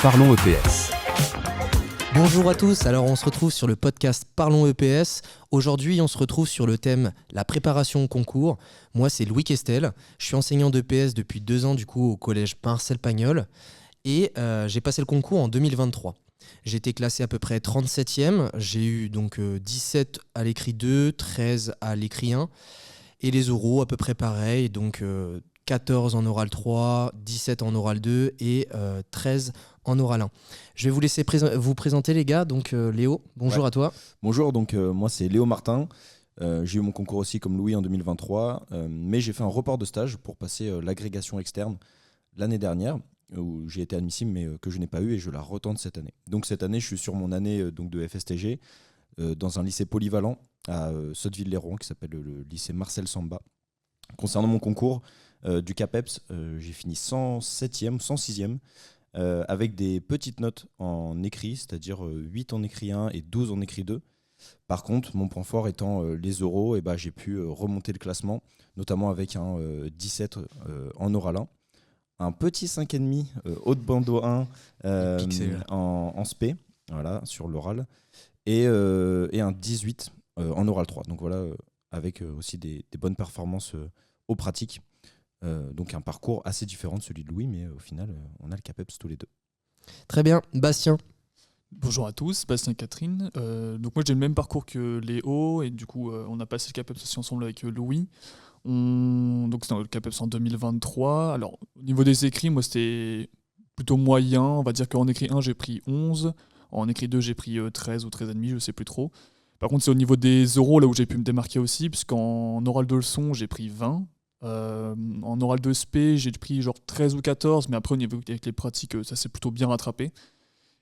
Parlons EPS. Bonjour à tous, alors on se retrouve sur le podcast Parlons EPS. Aujourd'hui on se retrouve sur le thème la préparation au concours. Moi c'est Louis Questel, je suis enseignant d'EPS depuis 2 ans du coup au collège Marcel Pagnol et j'ai passé le concours en 2023. J'ai été classé à peu près 37e, j'ai eu donc 17 à l'écrit 2, 13 à l'écrit 1 et les oraux à peu près pareil, donc 14 en oral 3, 17 en oral 2 et 13 en oral 1. Je vais vous laisser vous présenter les gars. Donc Léo, bonjour à toi. Bonjour, donc moi c'est Léo Martin. J'ai eu mon concours aussi comme Louis en 2023, mais j'ai fait un report de stage pour passer l'agrégation externe l'année dernière, où j'ai été admissible mais que je n'ai pas eu et je la retente cette année. Donc cette année je suis sur mon année donc, de FSTG dans un lycée polyvalent à Sotteville-les-Rouen qui s'appelle le lycée Marcel Samba. Concernant mon concours du CAPEPS, j'ai fini 107e, 106e. Avec des petites notes en écrit, c'est-à-dire 8 en écrit 1 et 12 en écrit 2. Par contre, mon point fort étant les oraux, j'ai pu remonter le classement, notamment avec un 17 en oral 1, un petit 5,5 haut de bandeau 1 en SP, voilà, sur l'oral, et un 18 en oral 3. Donc voilà, avec aussi des bonnes performances aux pratiques. Donc un parcours assez différent de celui de Louis, mais au final, on a le CAPEPS tous les deux. Très bien, Bastien. Bonjour à tous, Bastien et Catherine. Donc moi j'ai le même parcours que Léo, et du coup on a passé le CAPEPS aussi ensemble avec Louis. Donc c'était le CAPEPS en 2023. Alors au niveau des écrits, moi c'était plutôt moyen. On va dire qu'en écrit 1 j'ai pris 11, en écrit 2 j'ai pris 13 ou 13,5, je sais plus trop. Par contre c'est au niveau des oraux là où j'ai pu me démarquer aussi, puisqu'en oral de leçon j'ai pris 20. En oral de SP, j'ai pris genre 13 ou 14, mais après au niveau avec les pratiques, ça s'est plutôt bien rattrapé.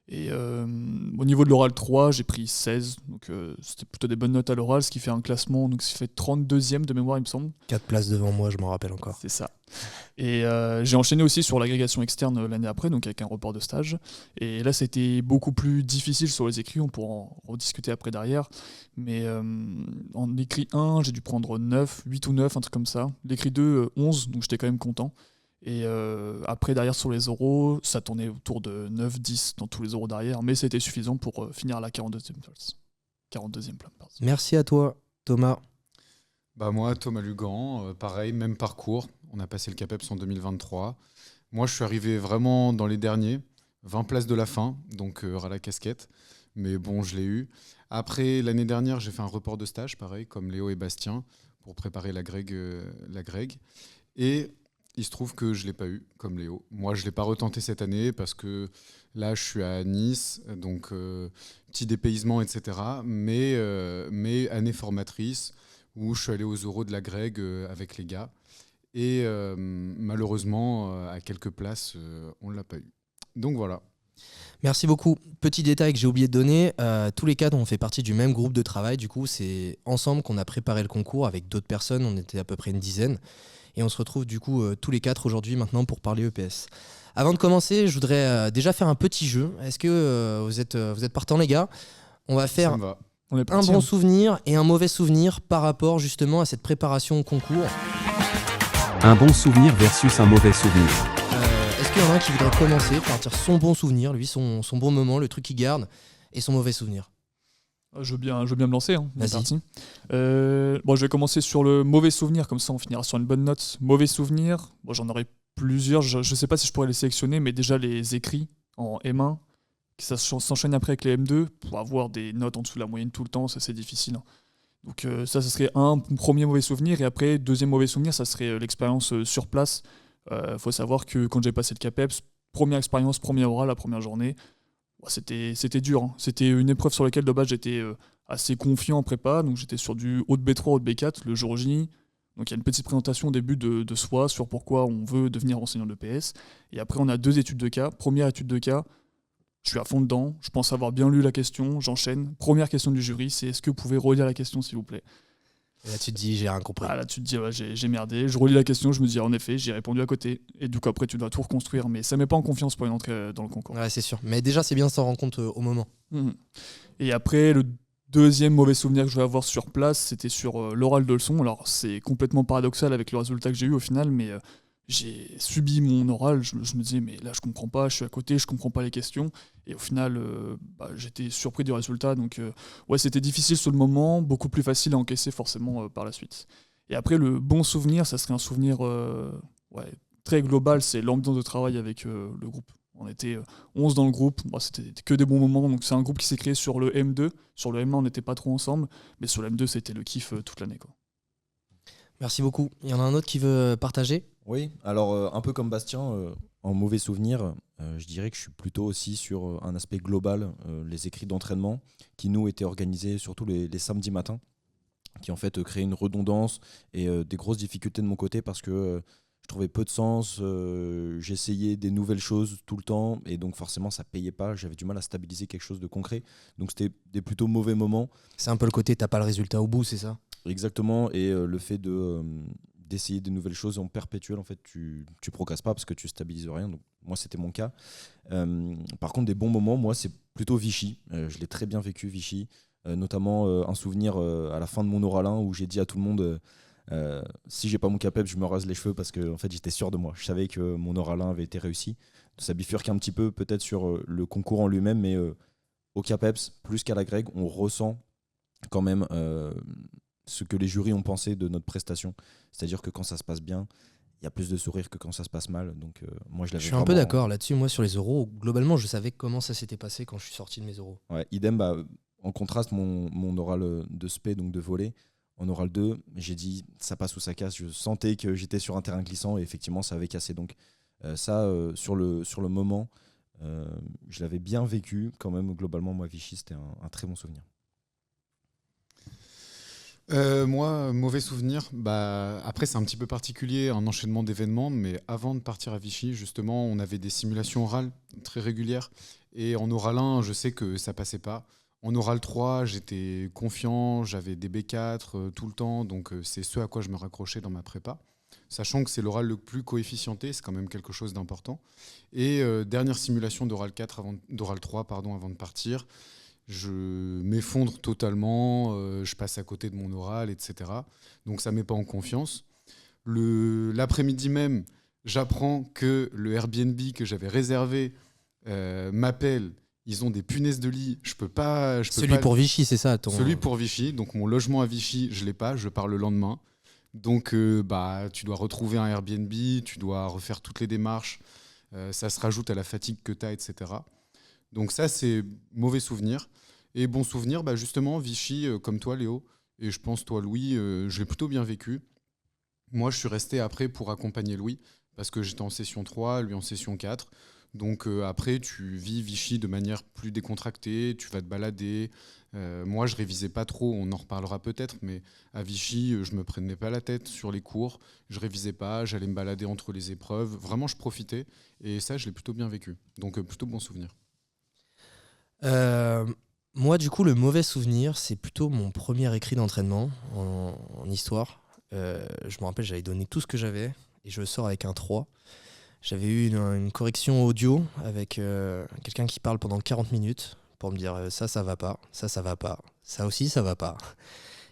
Et au niveau de l'oral 3, j'ai pris 16, donc c'était plutôt des bonnes notes à l'oral, ce qui fait un classement, donc ça fait 32e de mémoire il me semble. 4 places devant moi, je m'en rappelle encore. C'est ça. Et j'ai enchaîné aussi sur l'agrégation externe l'année après, donc avec un report de stage. Et là, c'était beaucoup plus difficile sur les écrits, on pourra en rediscuter après derrière. Mais en écrit 1, j'ai dû prendre 9, 8 ou 9, un truc comme ça. L'écrit 2, 11, donc j'étais quand même content. Et après, derrière, sur les oraux, ça tournait autour de 9, 10 dans tous les oraux derrière, mais c'était suffisant pour finir à la 42e place. 42e place. Merci à toi, Thomas. Moi, Thomas Lugan, pareil, même parcours. On a passé le CAPEPS en 2023. Moi, je suis arrivé vraiment dans les derniers, 20 places de la fin, donc à la casquette. Mais bon, je l'ai eu. Après, l'année dernière, j'ai fait un report de stage, pareil, comme Léo et Bastien, pour préparer la grég. Et il se trouve que je ne l'ai pas eu, comme Léo. Moi, je ne l'ai pas retenté cette année parce que là, je suis à Nice, donc petit dépaysement, etc. Mais année formatrice, où je suis allé aux oraux de la grég avec les gars. Et malheureusement, à quelques places, on ne l'a pas eu. Donc voilà. Merci beaucoup. Petit détail que j'ai oublié de donner, tous les cadres ont fait partie du même groupe de travail. Du coup, c'est ensemble qu'on a préparé le concours avec d'autres personnes. On était à peu près une dizaine. Et on se retrouve du coup tous les 4 aujourd'hui maintenant pour parler EPS. Avant de commencer, je voudrais déjà faire un petit jeu. Est-ce que vous êtes partants les gars ? On va faire un bon souvenir et un mauvais souvenir par rapport justement à cette préparation au concours. Un bon souvenir versus un mauvais souvenir. Est-ce qu'il y en a un qui voudrait commencer par dire son bon souvenir, lui, son bon moment, le truc qu'il garde, et son mauvais souvenir ? Je veux bien me lancer, hein, Vas-y. c'est parti. Je vais commencer sur le mauvais souvenir, comme ça on finira sur une bonne note. Mauvais souvenir, j'en aurais plusieurs, je ne sais pas si je pourrais les sélectionner, mais déjà les écrits en M1, qui ça s'enchaîne après avec les M2, pour avoir des notes en dessous de la moyenne tout le temps, ça c'est difficile. Donc ça serait un premier mauvais souvenir, et après, deuxième mauvais souvenir, ça serait l'expérience sur place. Faut savoir que quand j'ai passé le CAPEPS, première expérience, premier oral, la première journée, c'était dur. Hein. C'était une épreuve sur laquelle de base j'étais assez confiant en prépa, donc j'étais sur du haut de B3, haut de B4 le jour J. Donc il y a une petite présentation au début de soi sur pourquoi on veut devenir enseignant de PS. Et après on a 2 études de cas. Première étude de cas, je suis à fond dedans, je pense avoir bien lu la question, j'enchaîne. Première question du jury, c'est est-ce que vous pouvez relire la question s'il vous plaît ? Et là tu te dis j'ai rien compris. Là tu te dis j'ai merdé, je relis la question, je me dis en effet j'ai répondu à côté. Et du coup après tu dois tout reconstruire, mais ça met pas en confiance pour une entrée dans le concours. Ouais c'est sûr, mais déjà c'est bien de s'en rendre compte au moment. Et après le deuxième mauvais souvenir que je vais avoir sur place, c'était sur l'oral de leçon. Alors c'est complètement paradoxal avec le résultat que j'ai eu au final, mais j'ai subi mon oral, je me disais mais là je comprends pas, je suis à côté, je comprends pas les questions, et au final j'étais surpris du résultat, donc ouais, c'était difficile sur le moment, beaucoup plus facile à encaisser forcément par la suite. Et après, le bon souvenir, ça serait un souvenir ouais, très global, c'est l'ambiance de travail avec le groupe. On était 11 dans le groupe, bon, c'était que des bons moments, donc c'est un groupe qui s'est créé sur le M2, sur le M1 on n'était pas trop ensemble, mais sur le M2 c'était le kiff toute l'année, quoi. Merci beaucoup. Il y en a un autre qui veut partager? Oui, alors un peu comme Bastien, en mauvais souvenir, je dirais que je suis plutôt aussi sur un aspect global, les écrits d'entraînement, qui nous étaient organisés surtout les samedis matins, qui en fait créaient une redondance et des grosses difficultés de mon côté parce que je trouvais peu de sens, j'essayais des nouvelles choses tout le temps et donc forcément ça payait pas, j'avais du mal à stabiliser quelque chose de concret, donc c'était des plutôt mauvais moments. C'est un peu le côté t'as pas le résultat au bout, c'est ça? Exactement, et le fait d'essayer des nouvelles choses en perpétuel, en fait, tu progresses pas parce que tu stabilises rien. Donc moi, c'était mon cas. Par contre, des bons moments, moi, c'est plutôt Vichy. Je l'ai très bien vécu, Vichy. Notamment un souvenir à la fin de mon oral 1 où j'ai dit à tout le monde si j'ai pas mon CAPEP, je me rase les cheveux parce que en fait, j'étais sûr de moi. Je savais que mon oral 1 avait été réussi. Ça bifurque un petit peu peut-être sur le concours en lui-même, mais au CAPEPS, plus qu'à la Greg, on ressent quand même ce que les jurys ont pensé de notre prestation. C'est-à-dire que quand ça se passe bien, il y a plus de sourires que quand ça se passe mal. Donc moi, je l'avais Je suis un peu d'accord là-dessus. Moi, sur les oraux, globalement, je savais comment ça s'était passé quand je suis sorti de mes oraux. Ouais, idem, en contraste, mon oral de spé, donc de volley, en oral 2, j'ai dit ça passe ou ça casse. Je sentais que j'étais sur un terrain glissant et effectivement, ça avait cassé. Donc sur le moment, je l'avais bien vécu quand même. Globalement, moi, Vichy, c'était un très bon souvenir. Moi, mauvais souvenir. Après, c'est un petit peu particulier, un enchaînement d'événements, mais avant de partir à Vichy, justement, on avait des simulations orales très régulières. Et en oral 1, je sais que ça passait pas. En oral 3, j'étais confiant, j'avais des B4 tout le temps, donc c'est ce à quoi je me raccrochais dans ma prépa. Sachant que c'est l'oral le plus coefficienté, c'est quand même quelque chose d'important. Et dernière simulation d'oral 3, avant de partir. Je m'effondre totalement, je passe à côté de mon oral, etc. Donc ça ne met pas en confiance. L'après-midi même, j'apprends que le Airbnb que j'avais réservé m'appelle. Ils ont des punaises de lit. Celui pour Vichy, c'est ça Celui pour Vichy. Donc mon logement à Vichy, je ne l'ai pas, je pars le lendemain. Donc tu dois retrouver un Airbnb, tu dois refaire toutes les démarches. Ça se rajoute à la fatigue que tu as, etc. Donc ça, c'est mauvais souvenir. Et bon souvenir, justement, Vichy, comme toi, Léo, et je pense toi, Louis, je l'ai plutôt bien vécu. Moi, je suis resté après pour accompagner Louis, parce que j'étais en session 3, lui en session 4. Donc après, tu vis Vichy de manière plus décontractée, tu vas te balader. Moi, je révisais pas trop, on en reparlera peut-être, mais à Vichy, je me prenais pas la tête sur les cours, je révisais pas, j'allais me balader entre les épreuves. Vraiment, je profitais, et ça, je l'ai plutôt bien vécu. Donc plutôt bon souvenir. Moi, du coup, le mauvais souvenir, c'est plutôt mon premier écrit d'entraînement en histoire. Je me rappelle, j'avais donné tout ce que j'avais et je sors avec un 3. J'avais eu une correction audio avec quelqu'un qui parle pendant 40 minutes pour me dire ça va pas, ça va pas, ça aussi, ça va pas.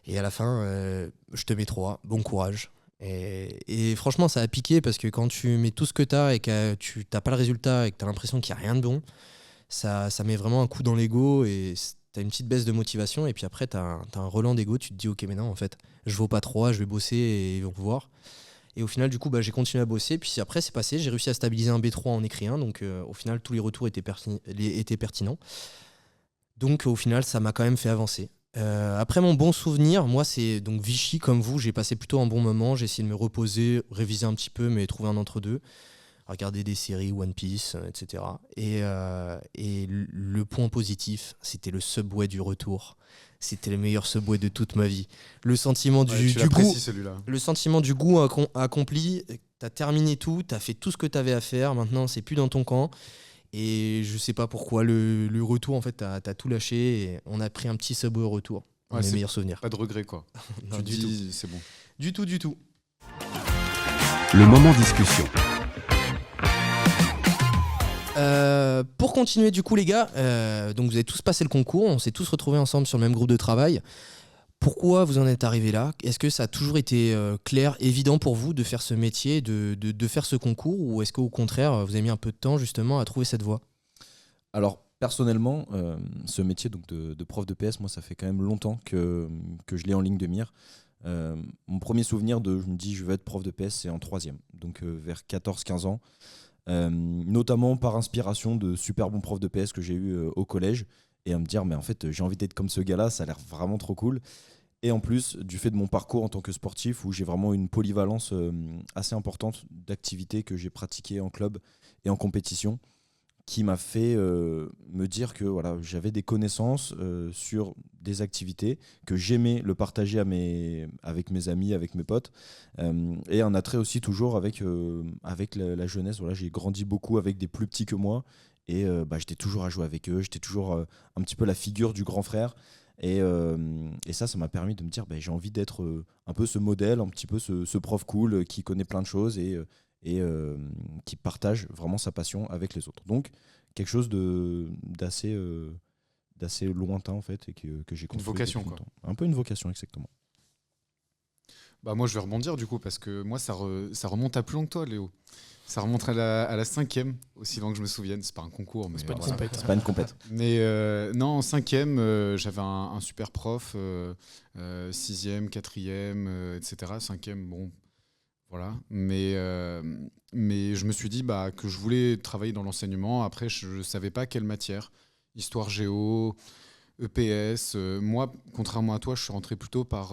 Et à la fin, je te mets 3, bon courage. Et franchement, ça a piqué parce que quand tu mets tout ce que t'as et que tu n'as pas le résultat et que tu as l'impression qu'il n'y a rien de bon, ça met vraiment un coup dans l'ego et t'as une petite baisse de motivation et puis après t'as un relent d'ego, tu te dis ok mais non en fait je vaux pas 3, je vais bosser et ils vont voir. Et au final du coup j'ai continué à bosser, puis après c'est passé, j'ai réussi à stabiliser un B3 en écrit 1, donc au final tous les retours étaient pertinents. Donc au final ça m'a quand même fait avancer. Après mon bon souvenir, moi c'est donc Vichy comme vous, j'ai passé plutôt un bon moment, j'ai essayé de me reposer, réviser un petit peu mais trouver un entre-deux. Regarder des séries One Piece, etc. Et le point positif, c'était le Subway du retour. C'était le meilleur Subway de toute ma vie. Le sentiment du goût, le sentiment du goût accompli. T'as terminé tout, t'as fait tout ce que t'avais à faire. Maintenant, c'est plus dans ton camp. Et je sais pas pourquoi le retour, en fait, t'as tout lâché. Et on a pris un petit Subway au retour. Mes meilleurs souvenirs. Pas de regret, quoi. Non, tu dis, c'est bon. Du tout. Le moment discussion. Pour continuer du coup les gars, donc vous avez tous passé le concours, on s'est tous retrouvés ensemble sur le même groupe de travail. Pourquoi vous en êtes arrivé là ? Est-ce que ça a toujours été clair, évident pour vous de faire ce métier, de faire ce concours, ou est-ce qu'au contraire, vous avez mis un peu de temps justement à trouver cette voie ? Alors, personnellement, ce métier donc, de prof de PS, moi, ça fait quand même longtemps que je l'ai en ligne de mire. Mon premier souvenir je me dis je vais être prof de PS, c'est en 3e, donc vers 14-15 ans. Notamment par inspiration de super bons profs de PS que j'ai eu au collège, et à me dire mais en fait j'ai envie d'être comme ce gars-là, ça a l'air vraiment trop cool. Et en plus du fait de mon parcours en tant que sportif où j'ai vraiment une polyvalence assez importante d'activités que j'ai pratiquées en club et en compétition, qui m'a fait me dire que voilà, j'avais des connaissances sur des activités, que j'aimais le partager avec mes amis, avec mes potes, et un attrait aussi toujours avec la jeunesse. Voilà, j'ai grandi beaucoup avec des plus petits que moi, et j'étais toujours à jouer avec eux, j'étais toujours un petit peu la figure du grand frère. Et ça m'a permis de me dire j'ai envie d'être un peu ce modèle, un petit peu ce prof cool qui connaît plein de choses et qui partage vraiment sa passion avec les autres. Donc quelque chose d'assez lointain en fait, et que j'ai construit. Une vocation, depuis quoi. longtemps. Un peu une vocation, exactement. Bah moi je vais rebondir du coup parce que moi ça remonte à plus long que toi, Léo. Ça remonte à la 5e, aussi loin que je me souvienne. C'est pas un concours, mais C'est pas une voilà. compète. C'est pas une compète. Mais non, en 5e, j'avais un super prof, 6e, 4e, etc. 5e, bon, voilà. Mais je me suis dit que je voulais travailler dans l'enseignement. Après, je ne savais pas quelle matière. Histoire géo, EPS. Moi, contrairement à toi, je suis rentré plutôt par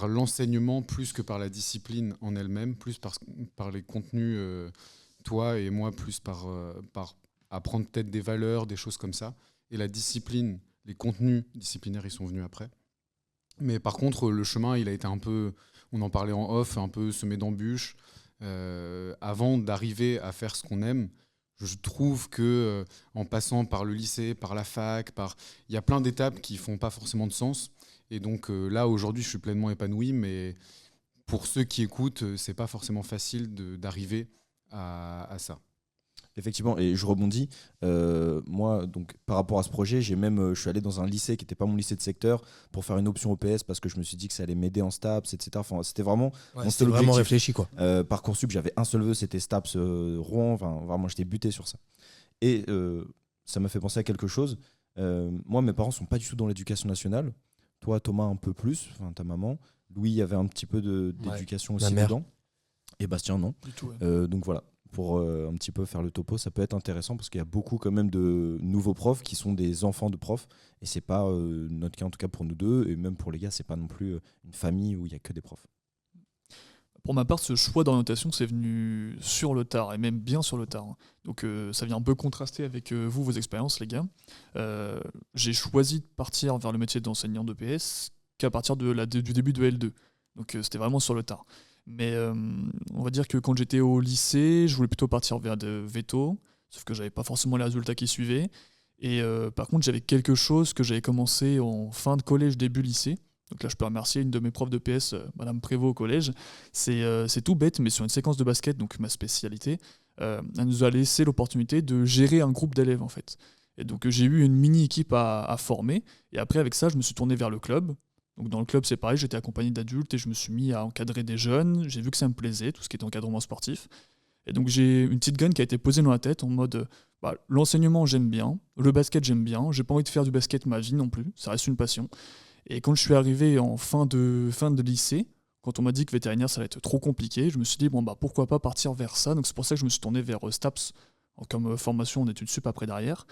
l'enseignement plus que par la discipline en elle-même, plus par les contenus, toi et moi, plus par apprendre peut-être des valeurs, des choses comme ça. Et la discipline, les contenus disciplinaires, ils sont venus après. Mais par contre, le chemin, il a été un peu, on en parlait en off, un peu semé d'embûches. Avant d'arriver à faire ce qu'on aime, je trouve que en passant par le lycée, par la fac, il y a plein d'étapes qui font pas forcément de sens. Et donc là, aujourd'hui, je suis pleinement épanoui, mais pour ceux qui écoutent, c'est pas forcément facile d'arriver à ça. Effectivement, et je rebondis. Moi, donc, par rapport à ce projet, je suis allé dans un lycée qui n'était pas mon lycée de secteur pour faire une option EPS parce que je me suis dit que ça allait m'aider en STAPS, etc. Enfin, c'était vraiment mon seul vraiment objectif. réfléchi quoi. Parcoursup, j'avais un seul vœu, c'était STAPS Rouen. Enfin, vraiment, j'étais buté sur ça. Et ça m'a fait penser à quelque chose. Moi, mes parents sont pas du tout dans l'éducation nationale. Toi, Thomas, un peu plus. Enfin, ta maman. Louis avait un petit peu d'éducation aussi dedans. Et Bastien, non. Du tout, ouais. Donc voilà. Pour un petit peu faire le topo, ça peut être intéressant parce qu'il y a beaucoup quand même de nouveaux profs qui sont des enfants de profs, et c'est pas notre cas, en tout cas pour nous deux, et même pour les gars, c'est pas non plus une famille où il y a que des profs. Pour ma part, ce choix d'orientation, c'est venu sur le tard, et même bien sur le tard. Donc ça vient un peu contraster avec vos expériences, les gars. J'ai choisi de partir vers le métier d'enseignant d'EPS qu'à partir du début de L2. Donc c'était vraiment sur le tard. Mais on va dire que quand j'étais au lycée, je voulais plutôt partir vers de veto, sauf que j'avais pas forcément les résultats qui suivaient. Et par contre, j'avais quelque chose que j'avais commencé en fin de collège, début lycée. Donc là, je peux remercier une de mes profs de PS, Madame Prévost au collège. C'est tout bête, mais sur une séquence de basket, donc ma spécialité, elle nous a laissé l'opportunité de gérer un groupe d'élèves en fait. Et donc j'ai eu une mini-équipe à former. Et après, avec ça, je me suis tourné vers le club. Donc dans le club, c'est pareil, j'étais accompagné d'adultes et je me suis mis à encadrer des jeunes. J'ai vu que ça me plaisait, tout ce qui était encadrement sportif. Et donc j'ai une petite graine qui a été posée dans la tête en mode l'enseignement, j'aime bien, le basket, j'aime bien, j'ai pas envie de faire du basket ma vie non plus, ça reste une passion. Et quand je suis arrivé en fin de lycée, quand on m'a dit que vétérinaire, ça allait être trop compliqué, je me suis dit, pourquoi pas partir vers ça. Donc c'est pour ça que je me suis tourné vers STAPS comme formation en études sup après derrière.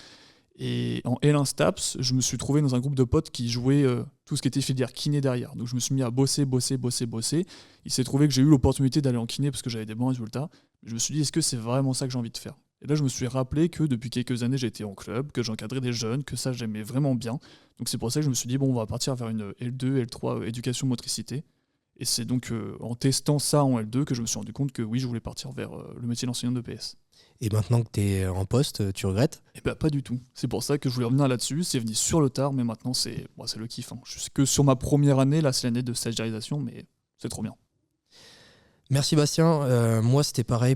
Et en L1 STAPS, je me suis trouvé dans un groupe de potes qui jouaient tout ce qui était filière kiné derrière. Donc je me suis mis à bosser. Il s'est trouvé que j'ai eu l'opportunité d'aller en kiné parce que j'avais des bons résultats. Je me suis dit, est-ce que c'est vraiment ça que j'ai envie de faire ? Et là, je me suis rappelé que depuis quelques années, j'étais en club, que j'encadrais des jeunes, que ça, j'aimais vraiment bien. Donc c'est pour ça que je me suis dit, on va partir vers une L2, L3, éducation motricité. Et c'est donc en testant ça en L2 que je me suis rendu compte que oui, je voulais partir vers le métier d'enseignant d'EPS. Et maintenant que tu es en poste, tu regrettes ? Eh ben pas du tout. C'est pour ça que je voulais revenir là-dessus. C'est venu sur le tard, mais maintenant c'est le kiff. Je sais que sur ma première année, là c'est l'année de stagiarisation, mais c'est trop bien. Merci Bastien. Moi c'était pareil,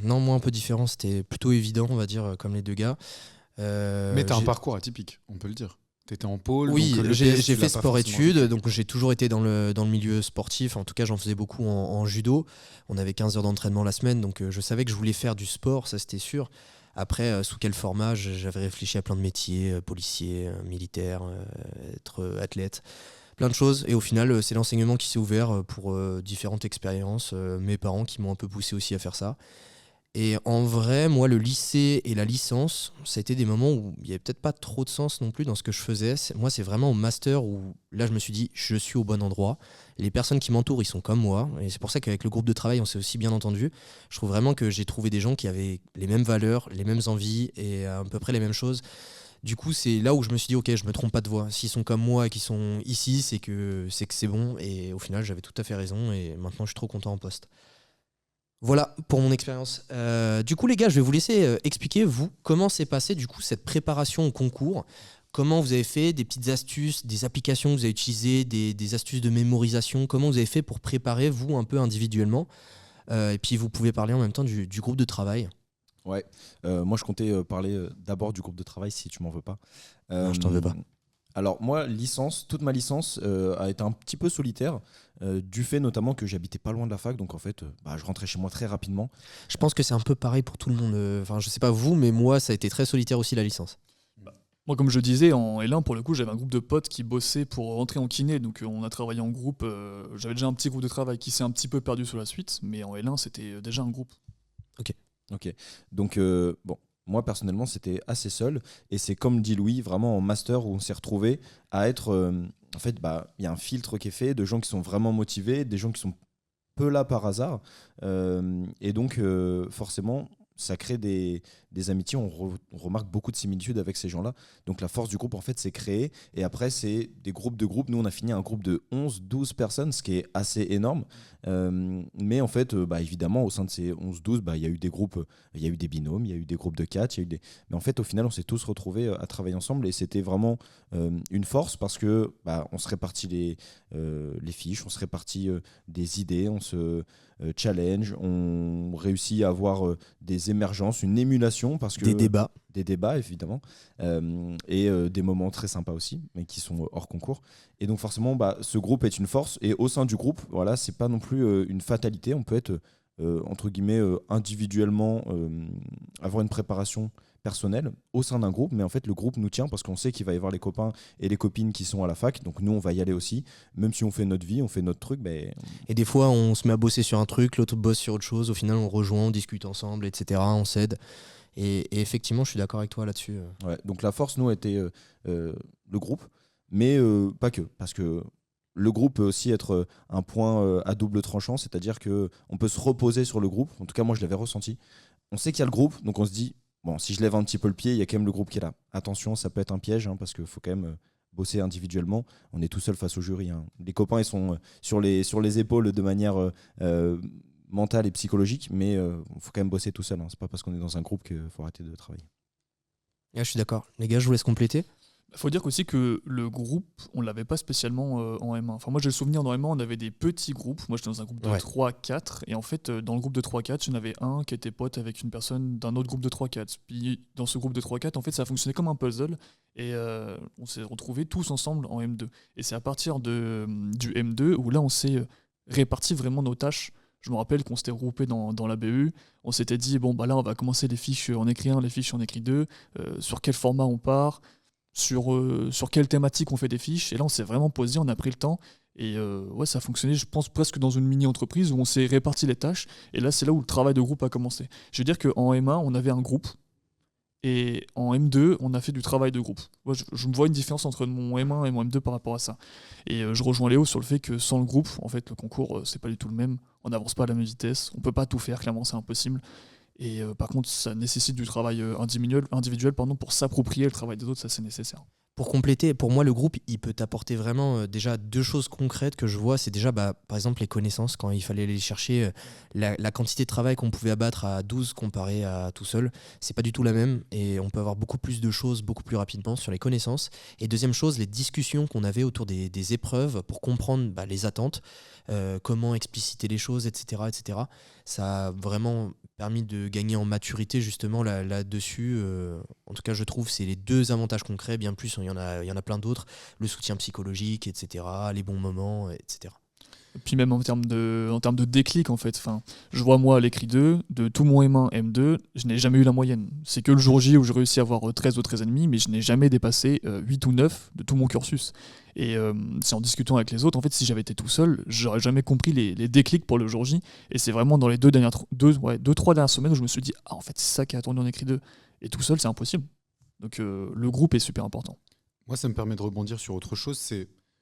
moi un peu différent, c'était plutôt évident, on va dire, comme les deux gars. Mais t'as un parcours atypique, on peut le dire. Tu étais en pôle. Oui, donc, le j'ai PS, tu fait l'as pas sport-études, forcément donc j'ai toujours été dans le milieu sportif. En tout cas, j'en faisais beaucoup en judo. On avait 15 heures d'entraînement la semaine, donc je savais que je voulais faire du sport, ça c'était sûr. Après, sous quel format, j'avais réfléchi à plein de métiers, policier, militaire, être athlète, plein de choses. Et au final, c'est l'enseignement qui s'est ouvert pour différentes expériences. Mes parents qui m'ont un peu poussé aussi à faire ça. Et en vrai, moi, le lycée et la licence, ça a été des moments où il n'y avait peut-être pas trop de sens non plus dans ce que je faisais. Moi, c'est vraiment au master où là, je me suis dit, je suis au bon endroit. Les personnes qui m'entourent, ils sont comme moi. Et c'est pour ça qu'avec le groupe de travail, on s'est aussi bien entendu. Je trouve vraiment que j'ai trouvé des gens qui avaient les mêmes valeurs, les mêmes envies et à peu près les mêmes choses. Du coup, c'est là où je me suis dit, ok, je me trompe pas de voie. S'ils sont comme moi et qu'ils sont ici, c'est que c'est bon. Et au final, j'avais tout à fait raison. Et maintenant, je suis trop content en poste. Voilà pour mon expérience. Du coup, les gars, je vais vous laisser expliquer, vous, comment s'est passée du coup cette préparation au concours. Comment vous avez fait, des petites astuces, des applications que vous avez utilisées, des astuces de mémorisation. Comment vous avez fait pour préparer, vous, un peu individuellement. Et puis, vous pouvez parler en même temps du groupe de travail. Ouais, moi je comptais parler d'abord du groupe de travail si tu m'en veux pas. Non, je t'en veux pas. Alors moi, toute ma licence a été un petit peu solitaire, du fait notamment que j'habitais pas loin de la fac, donc en fait, je rentrais chez moi très rapidement. Je pense que c'est un peu pareil pour tout le monde. Enfin, je sais pas vous, mais moi, ça a été très solitaire aussi la licence. Moi, comme je disais, en L1, pour le coup, j'avais un groupe de potes qui bossaient pour rentrer en kiné. Donc, on a travaillé en groupe. J'avais déjà un petit groupe de travail qui s'est un petit peu perdu sur la suite. Mais en L1, c'était déjà un groupe. Ok, donc bon, moi personnellement c'était assez seul, et c'est comme dit Louis, vraiment en master où on s'est retrouvé à être, en fait, il y a un filtre qui est fait de gens qui sont vraiment motivés, des gens qui sont peu là par hasard, et donc forcément ça crée des amitiés, on remarque beaucoup de similitudes avec ces gens-là. Donc la force du groupe, en fait, c'est créer. Et après, c'est des groupes de groupes. Nous, on a fini un groupe de 11-12 personnes, ce qui est assez énorme. Mais en fait, évidemment, au sein de ces 11-12, il y a eu des groupes, il y a eu des binômes, il y a eu des groupes de 4, mais en fait, au final, on s'est tous retrouvés à travailler ensemble. Et c'était vraiment une force parce que on se répartit les fiches, on se répartit des idées, on se challenge, on réussit à avoir des émergences, une émulation, parce que des débats évidemment, et des moments très sympas aussi, mais qui sont hors concours. Et donc forcément, ce groupe est une force, et au sein du groupe, voilà, c'est pas non plus une fatalité. On peut être entre guillemets individuellement, avoir une préparation personnelle au sein d'un groupe, mais en fait le groupe nous tient parce qu'on sait qu'il va y avoir les copains et les copines qui sont à la fac, donc nous on va y aller aussi, même si on fait notre vie, on fait notre truc. Et des fois on se met à bosser sur un truc, l'autre bosse sur autre chose, au final on rejoint, on discute ensemble, etc., on s'aide, et effectivement je suis d'accord avec toi là-dessus. Ouais, donc la force, nous, a été le groupe, mais pas que, parce que le groupe peut aussi être un point à double tranchant, c'est-à-dire qu'on peut se reposer sur le groupe. En tout cas, moi, je l'avais ressenti. On sait qu'il y a le groupe, donc on se dit, bon, si je lève un petit peu le pied, il y a quand même le groupe qui est là. Attention, ça peut être un piège, parce qu'il faut quand même bosser individuellement. On est tout seul face au jury. Les copains, ils sont sur les épaules de manière mentale et psychologique, mais il faut quand même bosser tout seul. C'est pas parce qu'on est dans un groupe qu'il faut arrêter de travailler. Je suis d'accord. Les gars, je vous laisse compléter. Il faut dire aussi que le groupe, on ne l'avait pas spécialement en M1. Enfin, moi, j'ai le souvenir dans M1, on avait des petits groupes. Moi, j'étais dans un groupe de 3-4. Et en fait, dans le groupe de 3-4, il y en avait un qui était pote avec une personne d'un autre groupe de 3-4. Puis, dans ce groupe de 3-4, en fait, ça a fonctionné comme un puzzle. Et on s'est retrouvés tous ensemble en M2. Et c'est à partir du M2 où là, on s'est réparti vraiment nos tâches. Je me rappelle qu'on s'était regroupé dans la BU. On s'était dit, bon, là, on va commencer les fiches en écrit 1, les fiches en écrit 2. Sur quel format on part, sur quelle thématique on fait des fiches. Et là, on s'est vraiment posé, on a pris le temps. Et ça a fonctionné, je pense, presque dans une mini-entreprise où on s'est réparti les tâches. Et là, c'est là où le travail de groupe a commencé. Je veux dire qu'en M1, on avait un groupe. Et en M2, on a fait du travail de groupe. Moi, je me vois une différence entre mon M1 et mon M2 par rapport à ça. Et je rejoins Léo sur le fait que sans le groupe, en fait, le concours, c'est pas du tout le même. On n'avance pas à la même vitesse. On peut pas tout faire, clairement, c'est impossible. Et par contre, ça nécessite du travail individuel pour s'approprier le travail des autres, ça c'est nécessaire. Pour compléter, pour moi, le groupe, il peut t'apporter vraiment déjà deux choses concrètes que je vois. C'est déjà, par exemple, les connaissances. Quand il fallait aller chercher la quantité de travail qu'on pouvait abattre à 12 comparé à tout seul, c'est pas du tout la même. Et on peut avoir beaucoup plus de choses beaucoup plus rapidement sur les connaissances. Et deuxième chose, les discussions qu'on avait autour des épreuves pour comprendre les attentes, comment expliciter les choses, etc., etc. Ça a vraiment permis de gagner en maturité justement là-dessus. En tout cas, je trouve c'est les 2 avantages concrets. Bien plus, il y en a plein d'autres. Le soutien psychologique, etc. Les bons moments, etc. Et puis même en termes de déclic, en fait. Enfin, je vois moi à l'écrit 2, de tout mon M1, M2, je n'ai jamais eu la moyenne. C'est que le jour J où j'ai réussi à avoir 13 ou 13,5, mais je n'ai jamais dépassé 8 ou 9 de tout mon cursus. Et c'est en discutant avec les autres, en fait, si j'avais été tout seul, j'aurais jamais compris les déclics pour le jour J. Et c'est vraiment dans les 3 dernières semaines où je me suis dit, ah, en fait, c'est ça qui a attendu en écrit 2. Et tout seul, c'est impossible. Donc le groupe est super important. Moi, ça me permet de rebondir sur autre chose.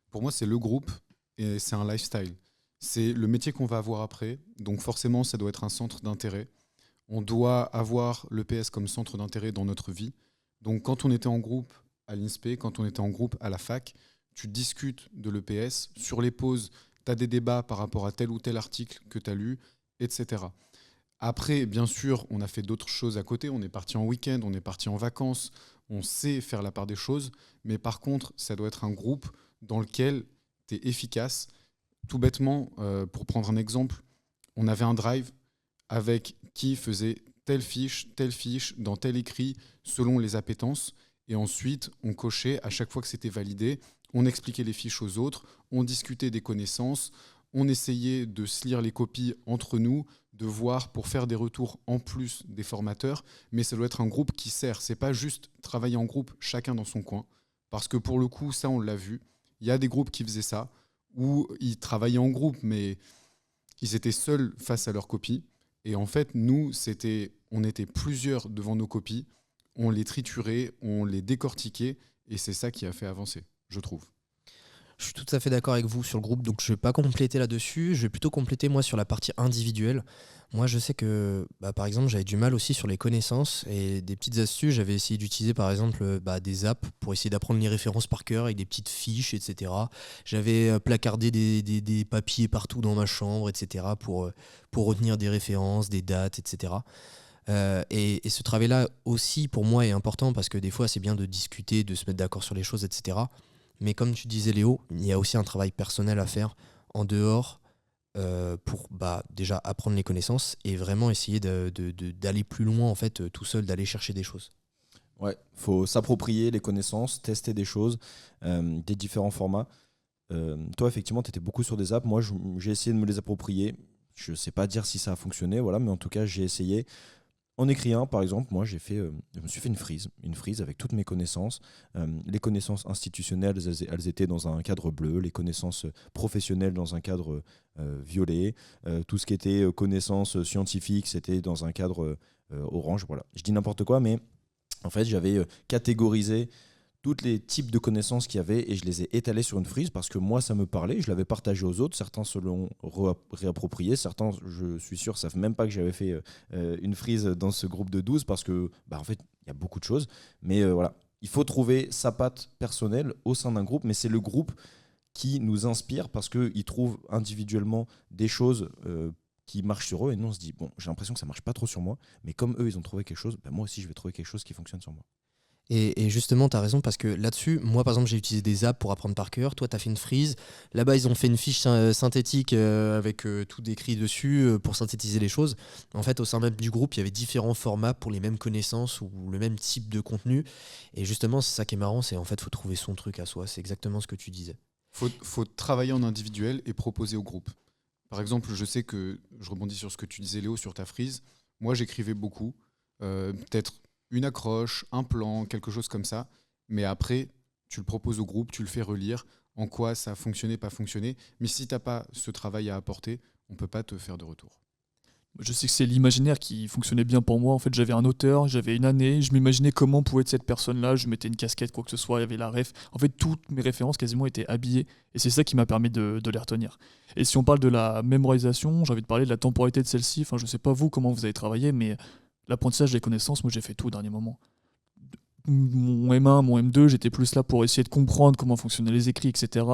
Pour moi, c'est le groupe et c'est un lifestyle. C'est le métier qu'on va avoir après. Donc forcément, ça doit être un centre d'intérêt. On doit avoir l'EPS comme centre d'intérêt dans notre vie. Donc quand on était en groupe à l'INSPE, quand on était en groupe à la fac, tu discutes de l'EPS. Sur les pauses, tu as des débats par rapport à tel ou tel article que tu as lu, etc. Après, bien sûr, on a fait d'autres choses à côté. On est parti en week-end, on est parti en vacances. On sait faire la part des choses. Mais par contre, ça doit être un groupe dans lequel tu es efficace. Tout bêtement, pour prendre un exemple, on avait un drive avec qui faisait telle fiche, dans tel écrit, selon les appétences. Et ensuite, on cochait à chaque fois que c'était validé. On expliquait les fiches aux autres, on discutait des connaissances, on essayait de se lire les copies entre nous, de voir pour faire des retours en plus des formateurs. Mais ça doit être un groupe qui sert. C'est pas juste travailler en groupe, chacun dans son coin. Parce que pour le coup, ça, on l'a vu. Il y a des groupes qui faisaient ça, où ils travaillaient en groupe, mais ils étaient seuls face à leurs copies. Et en fait, nous, on était plusieurs devant nos copies, on les triturait, on les décortiquait, et c'est ça qui a fait avancer, je trouve. Je suis tout à fait d'accord avec vous sur le groupe, donc je ne vais pas compléter là-dessus, je vais plutôt compléter moi sur la partie individuelle. Moi je sais que par exemple j'avais du mal aussi sur les connaissances et des petites astuces, j'avais essayé d'utiliser par exemple des apps pour essayer d'apprendre les références par cœur avec des petites fiches, etc. J'avais placardé des papiers partout dans ma chambre, etc. pour retenir des références, des dates, etc. Et ce travail-là aussi pour moi est important parce que des fois c'est bien de discuter, de se mettre d'accord sur les choses, etc. Mais comme tu disais Léo, il y a aussi un travail personnel à faire en dehors pour déjà apprendre les connaissances et vraiment essayer d'aller plus loin en fait tout seul, d'aller chercher des choses. Ouais, faut s'approprier les connaissances, tester des choses, des différents formats. Toi, effectivement, tu étais beaucoup sur des apps. Moi, j'ai essayé de me les approprier. Je sais pas dire si ça a fonctionné, voilà, mais en tout cas, j'ai essayé. En écrivant, par exemple, moi, je me suis fait une frise avec toutes mes connaissances. Les connaissances institutionnelles, elles étaient dans un cadre bleu, les connaissances professionnelles dans un cadre violet, tout ce qui était connaissances scientifiques, c'était dans un cadre orange. Voilà. Je dis n'importe quoi, mais en fait, j'avais catégorisé tous les types de connaissances qu'il y avait et je les ai étalés sur une frise parce que moi, ça me parlait. Je l'avais partagé aux autres. Certains se l'ont réapproprié. Certains, je suis sûr, ne savent même pas que j'avais fait une frise dans ce groupe de 12 parce que, en fait, il y a beaucoup de choses. Mais voilà, il faut trouver sa patte personnelle au sein d'un groupe, mais c'est le groupe qui nous inspire parce qu'ils trouvent individuellement des choses qui marchent sur eux et nous, on se dit, bon, j'ai l'impression que ça ne marche pas trop sur moi, mais comme eux, ils ont trouvé quelque chose, moi aussi, je vais trouver quelque chose qui fonctionne sur moi. Et justement, tu as raison parce que là-dessus, moi par exemple, j'ai utilisé des apps pour apprendre par cœur. Toi, tu as fait une frise. Là-bas, ils ont fait une fiche synthétique avec tout décrit dessus pour synthétiser les choses. En fait, au sein même du groupe, il y avait différents formats pour les mêmes connaissances ou le même type de contenu. Et justement, c'est ça qui est marrant, c'est en fait, faut trouver son truc à soi. C'est exactement ce que tu disais. Faut travailler en individuel et proposer au groupe. Par exemple, je sais que, je rebondis sur ce que tu disais Léo, sur ta frise. Moi, j'écrivais beaucoup. Peut-être une accroche, un plan, quelque chose comme ça. Mais après, tu le proposes au groupe, tu le fais relire, en quoi ça a fonctionné, pas fonctionné. Mais si tu n'as pas ce travail à apporter, on ne peut pas te faire de retour. Je sais que c'est l'imaginaire qui fonctionnait bien pour moi. En fait, j'avais un auteur, j'avais une année, je m'imaginais comment pouvait être cette personne-là, je mettais une casquette, quoi que ce soit, il y avait la ref. En fait, toutes mes références quasiment étaient habillées et c'est ça qui m'a permis de les retenir. Et si on parle de la mémorisation, j'ai envie de parler de la temporalité de celle-ci. Enfin, je ne sais pas vous comment vous avez travaillé, mais l'apprentissage des connaissances, moi j'ai fait tout au dernier moment. Mon M1, mon M2, j'étais plus là pour essayer de comprendre comment fonctionnaient les écrits, etc.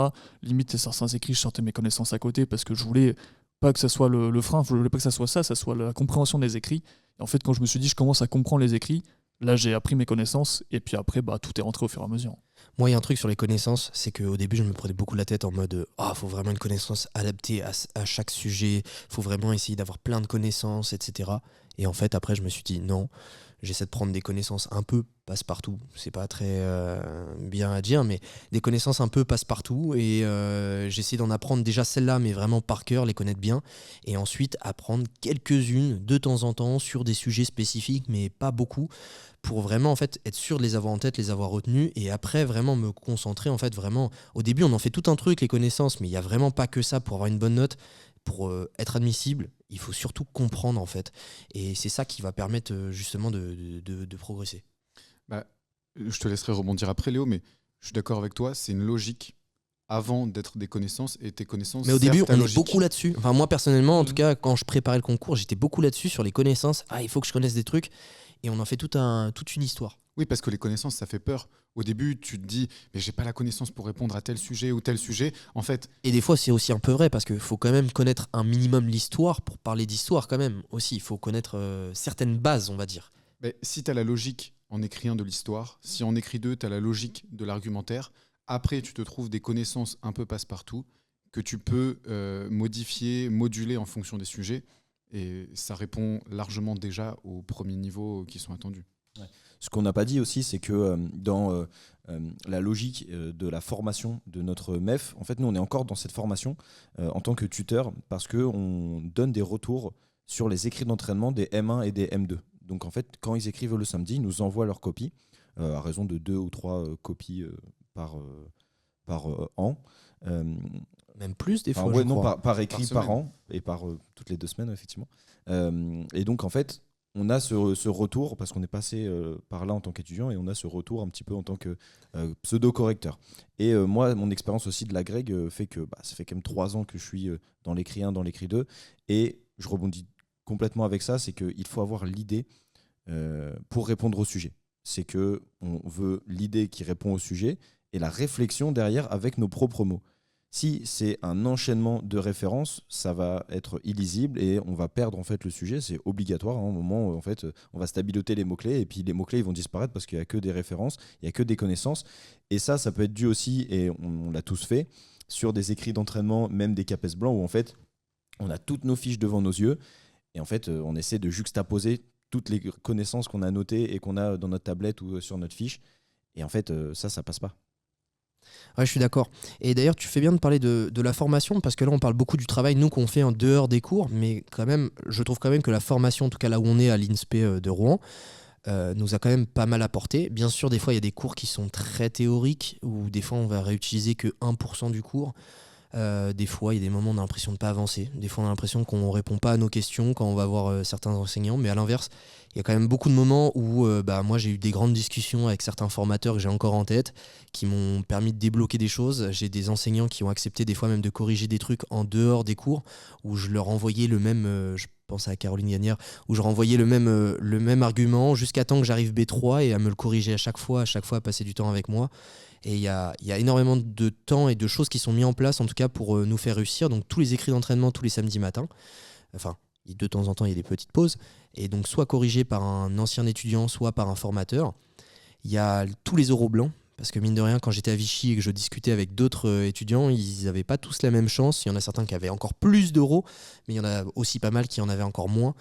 Limite, certains écrits, je sortais mes connaissances à côté parce que je voulais pas que ça soit le frein, je voulais pas que ça soit la compréhension des écrits. Et en fait, quand je me suis dit, je commence à comprendre les écrits, Là, j'ai appris mes connaissances et puis après, tout est rentré au fur et à mesure. Moi, il y a un truc sur les connaissances, c'est qu'au début, je me prenais beaucoup la tête en mode faut vraiment une connaissance adaptée à chaque sujet, faut vraiment essayer d'avoir plein de connaissances, etc. Et en fait, après, je me suis dit non, j'essaie de prendre des connaissances un peu passe-partout. C'est pas très bien à dire, mais des connaissances un peu passe-partout. Et j'essaie d'en apprendre déjà celles-là, mais vraiment par cœur, les connaître bien. Et ensuite, apprendre quelques-unes de temps en temps sur des sujets spécifiques, mais pas beaucoup, pour vraiment en fait être sûr de les avoir en tête, les avoir retenus, et après vraiment me concentrer en fait vraiment. Au début, on en fait tout un truc, les connaissances, mais il n'y a vraiment pas que ça pour avoir une bonne note. Pour être admissible, il faut surtout comprendre en fait. Et c'est ça qui va permettre justement de progresser. Bah, je te laisserai rebondir après, Léo, mais je suis d'accord avec toi, c'est une logique avant d'être des connaissances, et tes connaissances. Mais au début, servent ta on est logique. beaucoup là-dessus. Enfin, moi personnellement, en tout cas, quand je préparais le concours, j'étais beaucoup là-dessus sur les connaissances. Il faut que je connaisse des trucs. Et on en fait toute une histoire. Oui, parce que les connaissances, ça fait peur. Au début, tu te dis, mais j'ai pas la connaissance pour répondre à tel sujet ou tel sujet. En fait, Et des fois, c'est aussi un peu vrai parce qu'il faut quand même connaître un minimum l'histoire pour parler d'histoire quand même. Aussi, il faut connaître certaines bases, on va dire. si tu as la logique en écrit 1 de l'histoire, si en écrit 2, tu as la logique de l'argumentaire, après, tu te trouves des connaissances un peu passe-partout que tu peux modifier, moduler en fonction des sujets. Et ça répond largement déjà aux premiers niveaux qui sont attendus. Ouais. Ce qu'on n'a pas dit aussi, c'est que dans la logique de la formation de notre MEF, en fait, nous, on est encore dans cette formation en tant que tuteur parce qu'on donne des retours sur les écrits d'entraînement des M1 et des M2. Donc, en fait, quand ils écrivent le samedi, ils nous envoient leurs copies à raison de 2 ou 3 copies par an. Même plus des fois, Ouais, je non, crois. par écrit, Par par an, et par toutes les 2 semaines, effectivement. Et donc, en fait, on a ce retour, parce qu'on est passé par là en tant qu'étudiant, et on a ce retour un petit peu en tant que pseudo-correcteur. Et moi, mon expérience aussi de l'agrég fait que ça fait quand même 3 ans que je suis dans l'écrit 1, dans l'écrit 2, et je rebondis complètement avec ça, c'est qu'il faut avoir l'idée pour répondre au sujet. C'est qu'on veut l'idée qui répond au sujet, et la réflexion derrière avec nos propres mots. Si c'est un enchaînement de références, ça va être illisible et on va perdre en fait le sujet. C'est obligatoire. À un moment, en fait, on va stabiloter les mots-clés et puis les mots-clés ils vont disparaître parce qu'il n'y a que des références, il n'y a que des connaissances. Et ça peut être dû aussi, et on l'a tous fait, sur des écrits d'entraînement, même des CAPES blancs où en fait, on a toutes nos fiches devant nos yeux et en fait, on essaie de juxtaposer toutes les connaissances qu'on a notées et qu'on a dans notre tablette ou sur notre fiche. Et en fait, ça passe pas. Ouais, je suis d'accord. Et d'ailleurs, tu fais bien de parler de la formation, parce que là, on parle beaucoup du travail, nous, qu'on fait en dehors des cours, mais quand même, je trouve quand même que la formation, en tout cas là où on est à l'INSPE de Rouen, nous a quand même pas mal apporté. Bien sûr, des fois, il y a des cours qui sont très théoriques, ou des fois, on va réutiliser que 1% du cours. Des fois, il y a des moments où on a l'impression de ne pas avancer. Des fois, on a l'impression qu'on ne répond pas à nos questions quand on va voir certains enseignants. Mais à l'inverse, il y a quand même beaucoup de moments où moi, j'ai eu des grandes discussions avec certains formateurs que j'ai encore en tête, qui m'ont permis de débloquer des choses. J'ai des enseignants qui ont accepté des fois même de corriger des trucs en dehors des cours, où je leur envoyais le même... je pense à Caroline Gagnère, où je renvoyais le même argument jusqu'à temps que j'arrive B3 et à me le corriger à chaque fois à passer du temps avec moi. Et il y a énormément de temps et de choses qui sont mis en place, en tout cas pour nous faire réussir. Donc tous les écrits d'entraînement tous les samedis matins. Enfin, de temps en temps, il y a des petites pauses. Et donc soit corrigés par un ancien étudiant, soit par un formateur. Il y a tous les oraux blancs. Parce que mine de rien, quand j'étais à Vichy et que je discutais avec d'autres étudiants, ils n'avaient pas tous la même chance. Il y en a certains qui avaient encore plus d'oraux, mais il y en a aussi pas mal qui en avaient encore moins.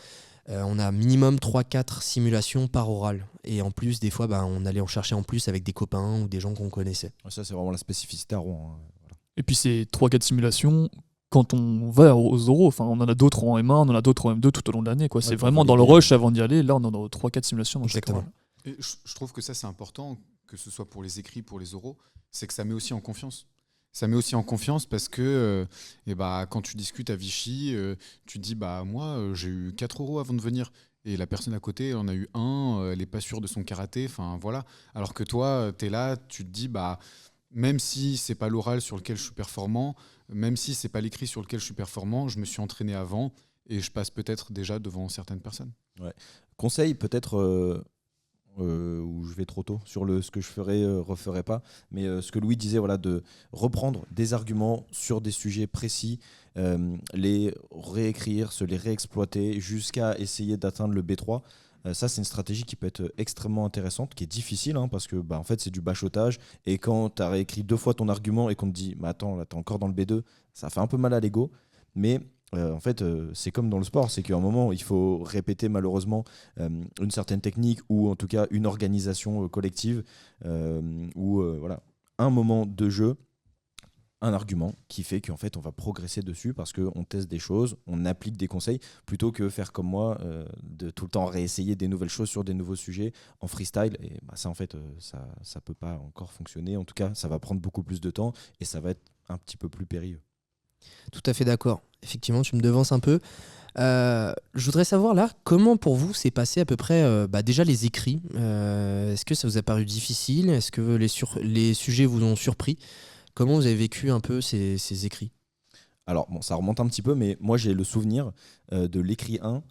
On a minimum 3-4 simulations par oral. Et en plus, des fois, on allait en chercher en plus avec des copains ou des gens qu'on connaissait. Ça, c'est vraiment la spécificité à Rouen. Voilà. Et puis ces 3-4 simulations, quand on va aux oraux, on en a d'autres en M1, on en a d'autres en M2 tout au long de l'année. Ouais, c'est vraiment dans le rush avant d'y aller. Là, on en a 3-4 simulations dans chaque Exactement. oral. Et je trouve que ça, c'est important, que ce soit pour les écrits, pour les oraux, c'est que ça met aussi en confiance. Ça met aussi en confiance parce que quand tu discutes à Vichy, tu te dis moi j'ai eu 4 euros avant de venir et la personne à côté elle en a eu 1, elle n'est pas sûre de son karaté, voilà. Alors que toi tu es là, tu te dis même si c'est pas l'oral sur lequel je suis performant, même si c'est pas l'écrit sur lequel je suis performant, je me suis entraîné avant et je passe peut-être déjà devant certaines personnes. Ouais. Conseil peut-être où je vais trop tôt sur ce que je ferai, referai pas, mais ce que Louis disait, voilà, de reprendre des arguments sur des sujets précis, les réécrire, se les réexploiter jusqu'à essayer d'atteindre le B3. Ça, c'est une stratégie qui peut être extrêmement intéressante, qui est difficile, hein, parce que en fait, c'est du bachotage. Et quand tu as réécrit 2 fois ton argument et qu'on te dit, mais attends, là, t'es encore dans le B2, ça fait un peu mal à l'ego. Mais en fait, c'est comme dans le sport, c'est qu'à un moment, il faut répéter malheureusement une certaine technique ou en tout cas une organisation collective ou voilà, un moment de jeu, un argument qui fait qu'en fait on va progresser dessus parce qu'on teste des choses, on applique des conseils plutôt que faire comme moi, de tout le temps réessayer des nouvelles choses sur des nouveaux sujets en freestyle. Et ça en fait ça peut pas encore fonctionner, en tout cas ça va prendre beaucoup plus de temps et ça va être un petit peu plus périlleux. Tout à fait d'accord. Effectivement, tu me devances un peu. Je voudrais savoir là, comment pour vous s'est passé à peu près déjà les écrits. Est-ce que ça vous a paru difficile? Est-ce que les sujets vous ont surpris? Comment vous avez vécu un peu ces écrits? Alors bon, ça remonte un petit peu, mais moi j'ai le souvenir de l'écrit 1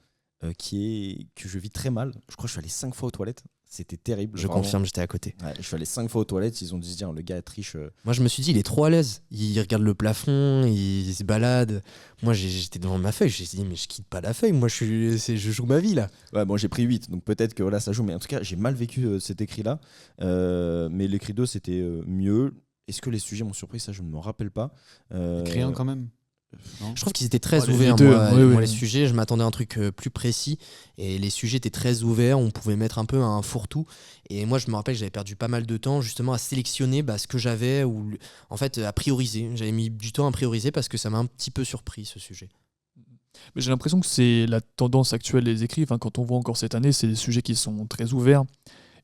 que je vis très mal. Je crois que je suis allé 5 fois aux toilettes. C'était terrible. Je vraiment. confirme, j'étais à côté. Ouais, je suis allé 5 fois aux toilettes. Ils ont dû se dire, le gars triche. Moi, je me suis dit, il est trop à l'aise. Il regarde le plafond, il se balade. Moi, j'étais devant ma feuille. J'ai dit, mais je quitte pas la feuille. Moi, je joue ma vie là. Ouais, bon, j'ai pris 8, donc peut-être que voilà, ça joue. Mais en tout cas, j'ai mal vécu cet écrit-là. Mais l'écrit 2, c'était mieux. Est-ce que les sujets m'ont surpris? Ça, je ne me rappelle pas. Écrit un quand même. Non. Je trouve qu'ils étaient très les ouverts. deux, Moi, oui, moi, oui. les sujets, je m'attendais à un truc plus précis. Et les sujets étaient très ouverts. On pouvait mettre un peu un fourre-tout. Et moi, je me rappelle que j'avais perdu pas mal de temps justement à sélectionner ce que j'avais ou en fait à prioriser. J'avais mis du temps à prioriser parce que ça m'a un petit peu surpris ce sujet. Mais j'ai l'impression que c'est la tendance actuelle des écrits. Enfin, quand on voit encore cette année, c'est des sujets qui sont très ouverts.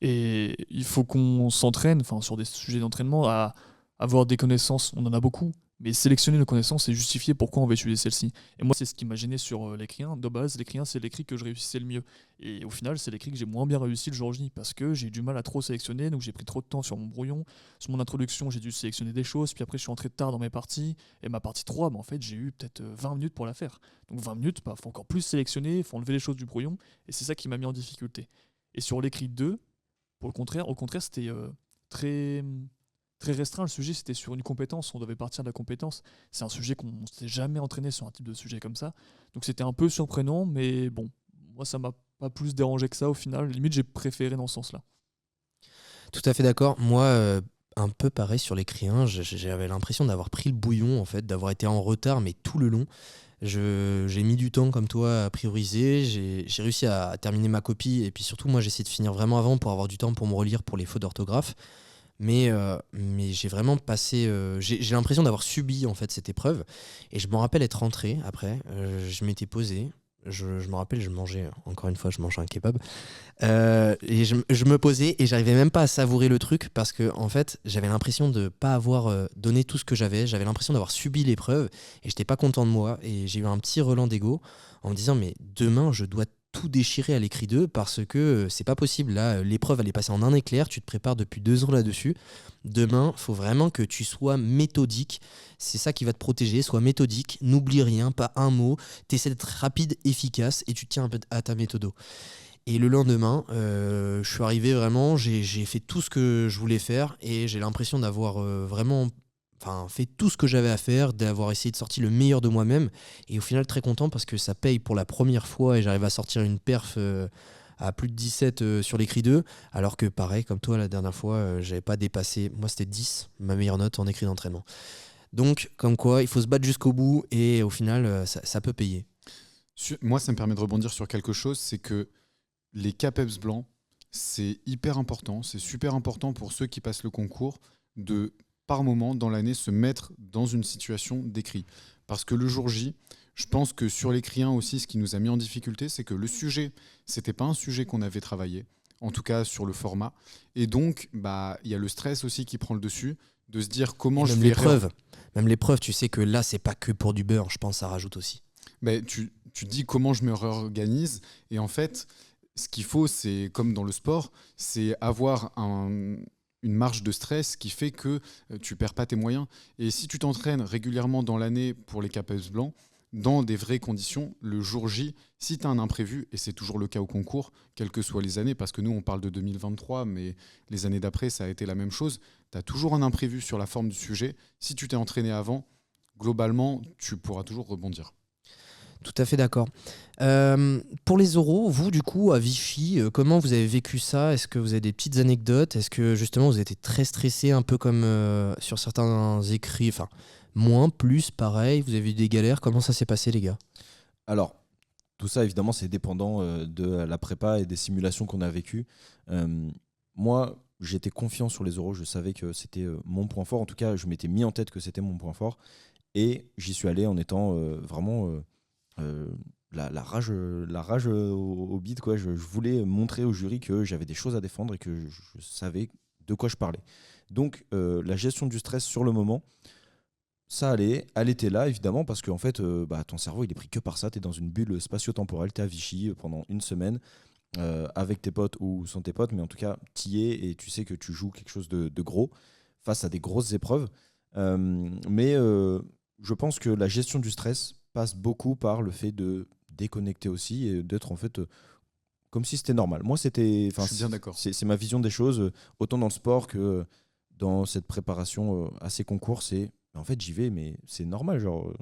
Et il faut qu'on s'entraîne, enfin, sur des sujets d'entraînement, à avoir des connaissances. On en a beaucoup. Mais sélectionner nos connaissances et justifier pourquoi on va utiliser celles-ci. Et moi, c'est ce qui m'a gêné sur l'écrit 1. De base, l'écrit 1, c'est l'écrit que je réussissais le mieux. Et au final, c'est l'écrit que j'ai moins bien réussi le jour J. Parce que j'ai eu du mal à trop sélectionner. Donc j'ai pris trop de temps sur mon brouillon. Sur mon introduction, j'ai dû sélectionner des choses. Puis après, je suis entré tard dans mes parties. Et ma partie 3, en fait, j'ai eu peut-être 20 minutes pour la faire. Donc 20 minutes, faut encore plus sélectionner, faut enlever les choses du brouillon. Et c'est ça qui m'a mis en difficulté. Et sur l'écrit 2, au contraire, c'était très restreint. Le sujet, c'était sur une compétence. On devait partir de la compétence. C'est un sujet qu'on ne s'était jamais entraîné sur un type de sujet comme ça. Donc c'était un peu surprenant, mais bon, moi, ça m'a pas plus dérangé que ça au final. Limite, j'ai préféré dans ce sens-là. Tout à fait d'accord. Moi, un peu pareil sur l'écrit 1, j'avais l'impression d'avoir pris le bouillon, en fait, d'avoir été en retard, mais tout le long. J'ai mis du temps comme toi à prioriser, j'ai réussi à terminer ma copie et puis surtout moi j'ai essayé de finir vraiment avant pour avoir du temps pour me relire pour les fautes d'orthographe. Mais j'ai vraiment passé. J'ai l'impression d'avoir subi en fait cette épreuve. Et je me rappelle être rentré après. Je m'étais posé. Je me rappelle, je mangeais, encore une fois, je mangeais un kebab. Et je me posais et j'arrivais même pas à savourer le truc parce que en fait, j'avais l'impression de pas avoir donné tout ce que j'avais. J'avais l'impression d'avoir subi l'épreuve et j'étais pas content de moi. Et j'ai eu un petit relent d'ego en me disant, mais demain, je dois tout déchirer à l'écrit 2 parce que c'est pas possible. Là, l'épreuve, elle est passée en un éclair. Tu te prépares depuis 2 ans là-dessus. Demain, faut vraiment que tu sois méthodique. C'est ça qui va te protéger. Sois méthodique. N'oublie rien, pas un mot. T'essaies d'être rapide, efficace et tu tiens un peu à ta méthode. Et le lendemain, je suis arrivé vraiment, j'ai fait tout ce que je voulais faire et j'ai l'impression d'avoir vraiment fait tout ce que j'avais à faire, d'avoir essayé de sortir le meilleur de moi-même. Et au final, très content parce que ça paye pour la première fois et j'arrive à sortir une perf à plus de 17 sur l'écrit 2. Alors que pareil, comme toi, la dernière fois, j'avais pas dépassé, moi c'était 10, ma meilleure note en écrit d'entraînement. Donc, comme quoi, il faut se battre jusqu'au bout et au final, ça peut payer. Moi, ça me permet de rebondir sur quelque chose, c'est que les CAPEPS blancs, c'est hyper important, c'est super important pour ceux qui passent le concours de, par moment, dans l'année, se mettre dans une situation d'écrit. Parce que le jour J, je pense que sur l'écrit 1 aussi, ce qui nous a mis en difficulté, c'est que le sujet, c'était pas un sujet qu'on avait travaillé, en tout cas sur le format. Et donc, il y a le stress aussi qui prend le dessus, de se dire comment je vais... Même l'épreuve, tu sais que là, c'est pas que pour du beurre, je pense que ça rajoute aussi. Tu dis comment je me réorganise, et en fait... Ce qu'il faut, c'est comme dans le sport, c'est avoir une marge de stress qui fait que tu perds pas tes moyens. Et si tu t'entraînes régulièrement dans l'année pour les CAPEPS blancs, dans des vraies conditions, le jour J, si tu as un imprévu, et c'est toujours le cas au concours, quelles que soient les années, parce que nous on parle de 2023, mais les années d'après ça a été la même chose, tu as toujours un imprévu sur la forme du sujet. Si tu t'es entraîné avant, globalement, tu pourras toujours rebondir. Tout à fait d'accord. Pour les oraux, vous, du coup, à Vichy, comment vous avez vécu ça? Est-ce que vous avez des petites anecdotes? Est-ce que, justement, vous étiez très stressé, un peu comme sur certains écrits, enfin, moins, plus, pareil, vous avez eu des galères? Comment ça s'est passé, les gars? Alors, tout ça, évidemment, c'est dépendant de la prépa et des simulations qu'on a vécues. Moi, j'étais confiant sur les oraux, je savais que c'était mon point fort. En tout cas, je m'étais mis en tête que c'était mon point fort. Et j'y suis allé en étant vraiment la rage, au bide, quoi. Je voulais montrer au jury que j'avais des choses à défendre et que je savais de quoi je parlais. Donc, la gestion du stress sur le moment, ça allait, elle était là évidemment parce que en fait, ton cerveau il est pris que par ça. Tu es dans une bulle spatio-temporelle, tu es à Vichy pendant une semaine avec tes potes ou sans tes potes, mais en tout cas, tu y es et tu sais que tu joues quelque chose de gros face à des grosses épreuves. Mais je pense que la gestion du stress passe beaucoup par le fait de déconnecter aussi et d'être en fait comme si c'était normal. Moi, c'était, Je suis bien d'accord. c'est ma vision des choses, autant dans le sport que dans cette préparation à ces concours. C'est en fait, j'y vais, mais c'est normal. Genre,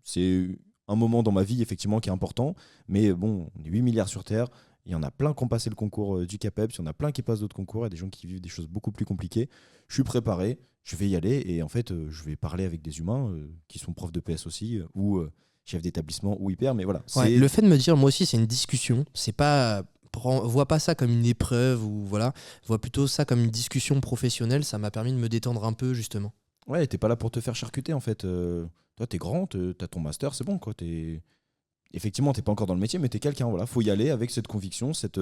c'est un moment dans ma vie, effectivement, qui est important. Mais bon, on est 8 milliards sur Terre. Il y en a plein qui ont passé le concours du CAPEPS. Il y en a plein qui passent d'autres concours. Il y a des gens qui vivent des choses beaucoup plus compliquées. Je suis préparé. Je vais y aller. Et en fait, je vais parler avec des humains qui sont profs de PS aussi, ou chefs d'établissement, ou hyper. Mais voilà. Ouais, le fait de me dire, moi aussi, c'est une discussion. C'est pas, vois pas ça comme une épreuve ou voilà. Vois plutôt ça comme une discussion professionnelle. Ça m'a permis de me détendre un peu, justement. Ouais, t'es pas là pour te faire charcuter, en fait. Toi, t'es grand, t'as ton master, c'est bon, quoi. Effectivement, t'es pas encore dans le métier, mais t'es quelqu'un. Voilà, faut y aller avec cette conviction, cette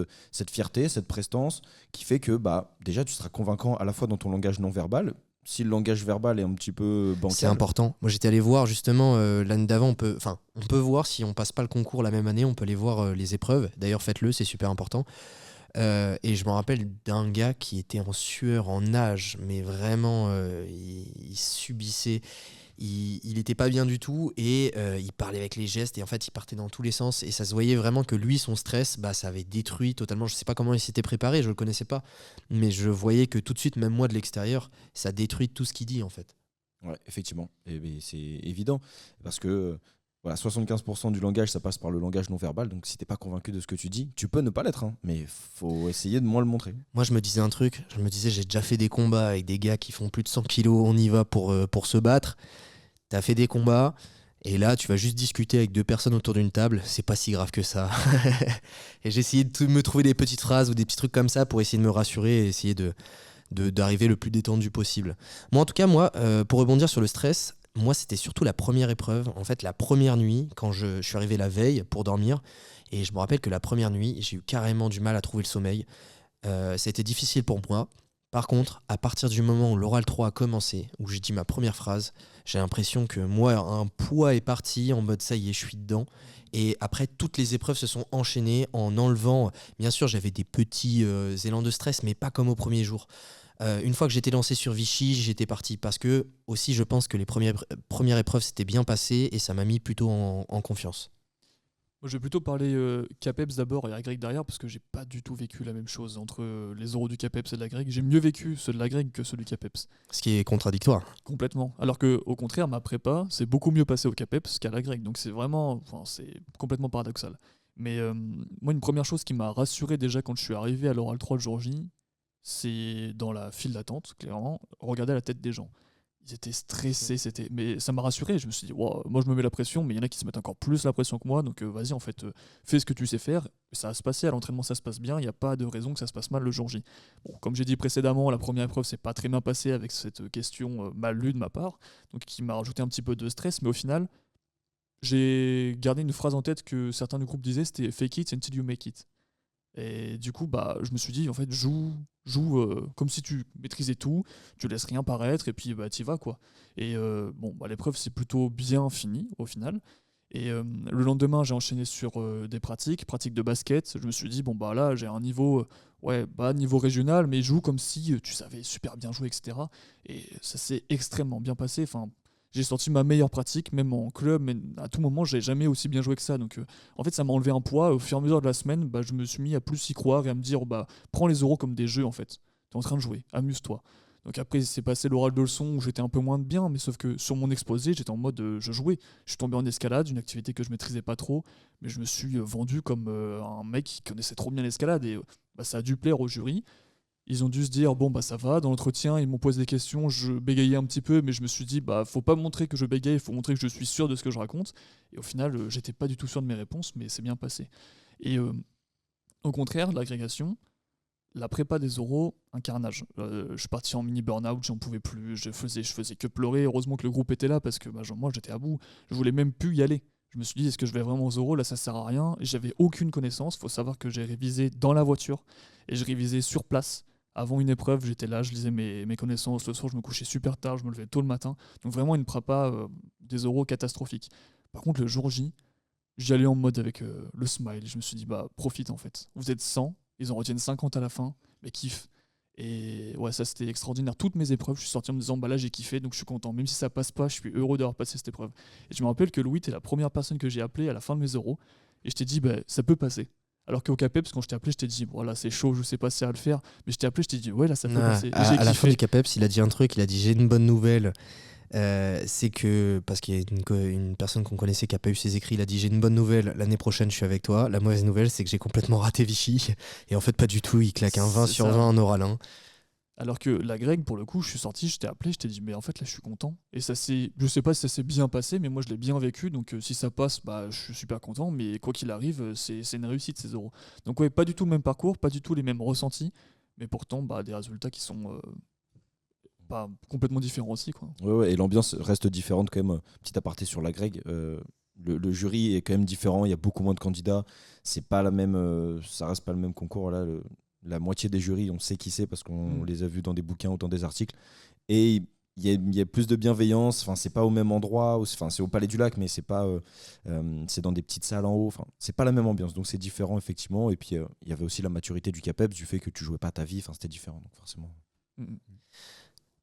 fierté, cette prestance qui fait que déjà tu seras convaincant à la fois dans ton langage non verbal. Si le langage verbal est un petit peu bancal, C'est important. Moi, j'étais allé voir justement l'année d'avant. On peut voir si on passe pas le concours la même année. On peut aller voir les épreuves. D'ailleurs, faites-le, c'est super important. Et je me rappelle d'un gars qui était en sueur, en nage, mais vraiment, il subissait. Il était pas bien du tout et il parlait avec les gestes et en fait il partait dans tous les sens et ça se voyait vraiment que lui son stress ça avait détruit totalement. Je sais pas comment il s'était préparé, je le connaissais pas, mais je voyais que tout de suite, même moi de l'extérieur, ça détruit tout ce qu'il dit en fait. ouais, effectivement. Et c'est évident parce que voilà, 75% du langage, ça passe par le langage non verbal. Donc si t'es pas convaincu de ce que tu dis, tu peux ne pas l'être, hein, mais faut essayer de moins le montrer. Moi je me disais un truc, j'ai déjà fait des combats avec des gars qui font plus de 100 kilos, on y va pour se battre. T'as fait des combats et là tu vas juste discuter avec deux personnes autour d'une table, c'est pas si grave que ça. Et j'ai essayé de me trouver des petites phrases ou des petits trucs comme ça pour essayer de me rassurer et essayer d'arriver le plus détendu possible. Moi en tout cas, pour rebondir sur le stress, moi c'était surtout la première épreuve, en fait la première nuit, quand je suis arrivé la veille pour dormir, et je me rappelle que la première nuit j'ai eu carrément du mal à trouver le sommeil. Ça a été difficile pour moi. Par contre, à partir du moment où l'oral 3 a commencé, où j'ai dit ma première phrase, j'ai l'impression que moi, un poids est parti en mode ça y est, je suis dedans. Et après, toutes les épreuves se sont enchaînées en enlevant. Bien sûr, j'avais des petits élans de stress, mais pas comme au premier jour. Une fois que j'étais lancé sur Vichy, j'étais parti parce que aussi, je pense que les premières épreuves s'étaient bien passées et ça m'a mis plutôt en confiance. Moi, je vais plutôt parler CAPEPS d'abord et agrég derrière parce que j'ai pas du tout vécu la même chose entre les oraux du CAPEPS et de l'agrég. J'ai mieux vécu ceux de l'agrég que ceux du CAPEPS. Ce qui est contradictoire. Complètement. Alors que au contraire, ma prépa, c'est beaucoup mieux passé au CAPEPS qu'à l'agrég. Donc c'est vraiment, c'est complètement paradoxal. Mais moi, une première chose qui m'a rassuré déjà quand je suis arrivé à l'oral 3 le jour J, c'est dans la file d'attente, clairement, regarder la tête des gens. Ils étaient stressés, mais ça m'a rassuré. Je me suis dit, wow, moi je me mets la pression, mais il y en a qui se mettent encore plus la pression que moi. Donc vas-y, en fait, fais ce que tu sais faire. Ça va se passer à l'entraînement, ça se passe bien. Il n'y a pas de raison que ça se passe mal le jour J. Bon, comme j'ai dit précédemment, la première épreuve s'est pas très bien passée avec cette question mal lue de ma part, donc qui m'a rajouté un petit peu de stress. Mais au final, j'ai gardé une phrase en tête que certains du groupe disaient, c'était fake it until you make it. Et du coup, je me suis dit, en fait, joue comme si tu maîtrisais tout, tu laisses rien paraître, et puis t'y vas, quoi. Et l'épreuve, c'est plutôt bien fini, au final. Et le lendemain, j'ai enchaîné sur des pratiques de basket. Je me suis dit, là, j'ai un niveau, niveau régional, mais joue comme si tu savais super bien jouer, etc. Et ça s'est extrêmement bien passé. Enfin, j'ai sorti ma meilleure pratique, même en club, mais à tout moment, j'ai jamais aussi bien joué que ça. Donc, en fait, ça m'a enlevé un poids. Au fur et à mesure de la semaine, je me suis mis à plus y croire et à me dire, prends les euros comme des jeux, en fait. T'es en train de jouer, amuse-toi. Donc après, c'est passé l'oral de leçon où j'étais un peu moins de bien, mais sauf que sur mon exposé, j'étais en mode je jouais. Je suis tombé en escalade, une activité que je maîtrisais pas trop, mais je me suis vendu comme un mec qui connaissait trop bien l'escalade et ça a dû plaire au jury. Ils ont dû se dire bon bah ça va, dans l'entretien ils m'ont posé des questions, je bégayais un petit peu, mais je me suis dit bah faut pas montrer que je bégaye, il faut montrer que je suis sûr de ce que je raconte. Et au final j'étais pas du tout sûr de mes réponses, mais c'est bien passé. Et au contraire, l'agrégation, la prépa des oraux, un carnage. Je suis parti en mini burn-out, j'en pouvais plus, je faisais que pleurer. Heureusement que le groupe était là parce que moi j'étais à bout, je voulais même plus y aller. Je me suis dit est-ce que je vais vraiment aux oraux, là ça sert à rien. J'avais aucune connaissance, faut savoir que j'ai révisé dans la voiture et je révisais sur place. Avant une épreuve, j'étais là, je lisais mes connaissances. Le soir, je me couchais super tard, je me levais tôt le matin. Donc vraiment une prépa des oraux catastrophique. Par contre, le jour J, j'y allais en mode avec le smile. Je me suis dit, bah profite en fait. Vous êtes 100, ils en retiennent 50 à la fin, mais kiff. Et ouais, ça c'était extraordinaire. Toutes mes épreuves, je suis sorti en me disant, bah là j'ai kiffé, donc je suis content. Même si ça passe pas, je suis heureux d'avoir passé cette épreuve. Et je me rappelle que Louis, t'es la première personne que j'ai appelée à la fin de mes oraux. Et je t'ai dit, bah ça peut passer. Alors qu'au CAPEPS, quand je t'ai appelé, je t'ai dit, voilà, c'est chaud, je sais pas si ça va le faire. Mais je t'ai appelé, je t'ai dit, ouais, là ça peut passer. Et j'ai À la fin kiffé. du CAPEPS, il a dit un truc, il a dit j'ai une bonne nouvelle. C'est que, parce qu'il y a une personne qu'on connaissait qui n'a pas eu ses écrits, il a dit j'ai une bonne nouvelle, l'année prochaine je suis avec toi. La mauvaise nouvelle, c'est que j'ai complètement raté Vichy. Et en fait, pas du tout, il claque un 20 C'est sur ça. 20 en oral 1. Alors que la Greg, pour le coup, je suis sorti, je t'ai appelé, je t'ai dit, mais en fait là je suis content. Et je sais pas si ça s'est bien passé, mais moi je l'ai bien vécu. Donc si ça passe, bah je suis super content. Mais quoi qu'il arrive, c'est une réussite ces euros. Donc ouais, pas du tout le même parcours, pas du tout les mêmes ressentis, mais pourtant bah, des résultats qui sont pas complètement différents aussi, quoi. Ouais, et l'ambiance reste différente quand même. Petit aparté sur la Greg, le jury est quand même différent. Il y a beaucoup moins de candidats. C'est pas la même, ça reste pas le même concours. Là, la moitié des jurys, on sait qui c'est parce qu'on les a vus dans des bouquins ou dans des articles. Et il y a plus de bienveillance. Enfin, c'est pas au même endroit. Enfin, c'est au Palais du Lac, mais c'est pas, c'est dans des petites salles en haut. Enfin, c'est pas la même ambiance. Donc c'est différent effectivement. Et puis il y avait aussi la maturité du CAPEPS, du fait que tu jouais pas ta vie. Enfin, c'était différent. Donc forcément.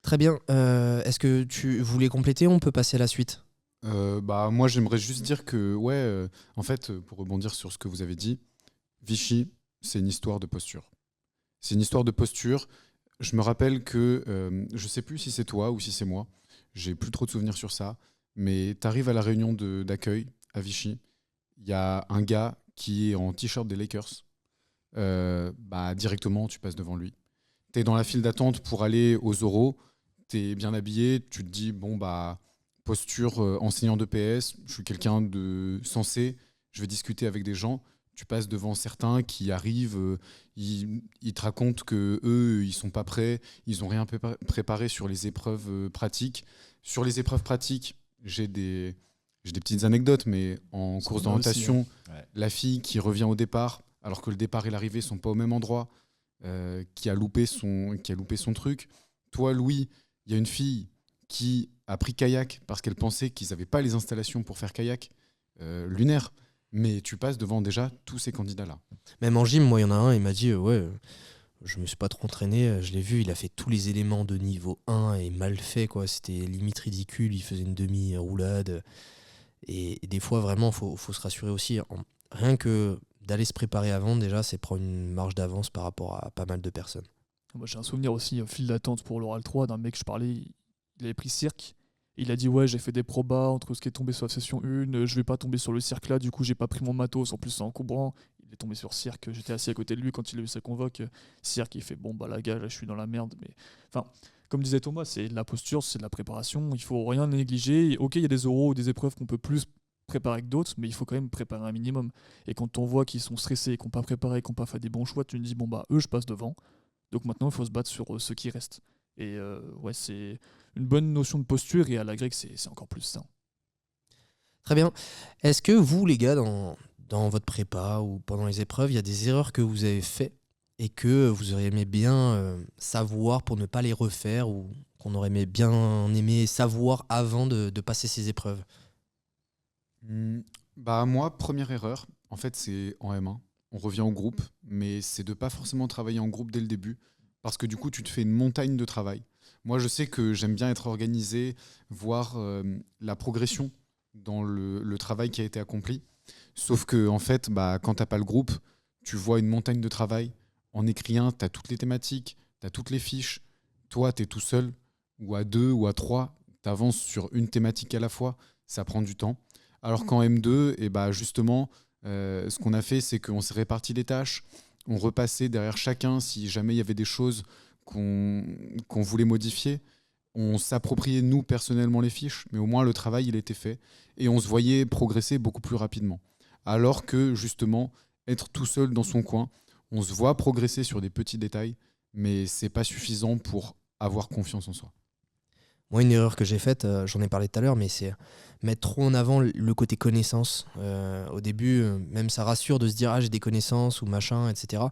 Très bien. Est-ce que tu voulais compléter? On peut passer à la suite. Bah, moi, j'aimerais juste dire que, en fait, pour rebondir sur ce que vous avez dit, Vichy, c'est une histoire de posture. C'est une histoire de posture. Je me rappelle que, je sais plus si c'est toi ou si c'est moi, j'ai plus trop de souvenirs sur ça, mais tu arrives à la réunion d'accueil à Vichy, il y a un gars qui est en t-shirt des Lakers, bah, directement, tu passes devant lui. Tu es dans la file d'attente pour aller aux oraux, tu es bien habillé, tu te dis, bon, bah, posture enseignant de PS, je suis quelqu'un de sensé, je vais discuter avec des gens. Tu passes devant certains qui arrivent, ils te racontent que eux, ils sont pas prêts, ils n'ont rien préparé sur les épreuves pratiques. Sur les épreuves pratiques, j'ai des petites anecdotes, mais en course d'orientation, la fille qui revient au départ, alors que le départ et l'arrivée sont pas au même endroit, qui a loupé son truc. Toi, Louis, il y a une fille qui a pris kayak parce qu'elle pensait qu'ils n'avaient pas les installations pour faire kayak lunaire. Mais tu passes devant déjà tous ces candidats-là. Même en gym, moi, il y en a un, il m'a dit je me suis pas trop entraîné, je l'ai vu, il a fait tous les éléments de niveau 1 et mal fait, quoi. C'était limite ridicule, il faisait une demi-roulade. Et des fois, vraiment, faut se rassurer aussi. Rien que d'aller se préparer avant, déjà, c'est prendre une marge d'avance par rapport à pas mal de personnes. Moi, j'ai un souvenir aussi, file d'attente pour l'oral 3, d'un mec, je parlais, il avait pris cirque. Il a dit ouais, j'ai fait des probas entre ce qui est tombé sur la session 1, je vais pas tomber sur le cirque là, du coup j'ai pas pris mon matos, en plus c'est encombrant. Il est tombé sur cirque, j'étais assis à côté de lui quand il a eu sa convoque. Cirque, il fait bon bah la gars, là je suis dans la merde. Mais enfin, comme disait Thomas, c'est de la posture, c'est de la préparation, il faut rien négliger. Ok, il y a des oraux ou des épreuves qu'on peut plus préparer que d'autres, mais il faut quand même préparer un minimum. Et quand on voit qu'ils sont stressés, qu'ils n'ont pas préparé, qu'ils n'ont pas fait des bons choix, tu te dis bon bah eux je passe devant. Donc maintenant il faut se battre sur ceux qui restent. Et ouais, c'est une bonne notion de posture, et à la grecque, c'est encore plus ça. Très bien. Est-ce que vous, les gars, dans votre prépa ou pendant les épreuves, il y a des erreurs que vous avez faites et que vous auriez aimé bien savoir pour ne pas les refaire, ou qu'on aurait bien aimé savoir avant de passer ces épreuves? Bah moi, première erreur, en fait, c'est en M1. On revient au groupe, mais c'est de pas forcément travailler en groupe dès le début, parce que du coup, tu te fais une montagne de travail. Moi, je sais que j'aime bien être organisé, voir la progression dans le travail qui a été accompli. Sauf que, en fait, bah, quand tu n'as pas le groupe, tu vois une montagne de travail. En écrit un, tu as toutes les thématiques, tu as toutes les fiches, toi, tu es tout seul, ou à 2 ou à 3, tu avances sur une thématique à la fois, ça prend du temps. Alors qu'en M2, et bah justement, ce qu'on a fait, c'est qu'on s'est réparti les tâches, on repassait derrière chacun si jamais il y avait des choses qu'on voulait modifier. On s'appropriait, nous, personnellement, les fiches, mais au moins le travail, il était fait. Et on se voyait progresser beaucoup plus rapidement. Alors que, justement, être tout seul dans son coin, on se voit progresser sur des petits détails, mais c'est pas suffisant pour avoir confiance en soi. Moi, une erreur que j'ai faite, j'en ai parlé tout à l'heure, mais c'est mettre trop en avant le côté connaissance. Au début, même ça rassure de se dire « Ah, j'ai des connaissances » ou machin, etc.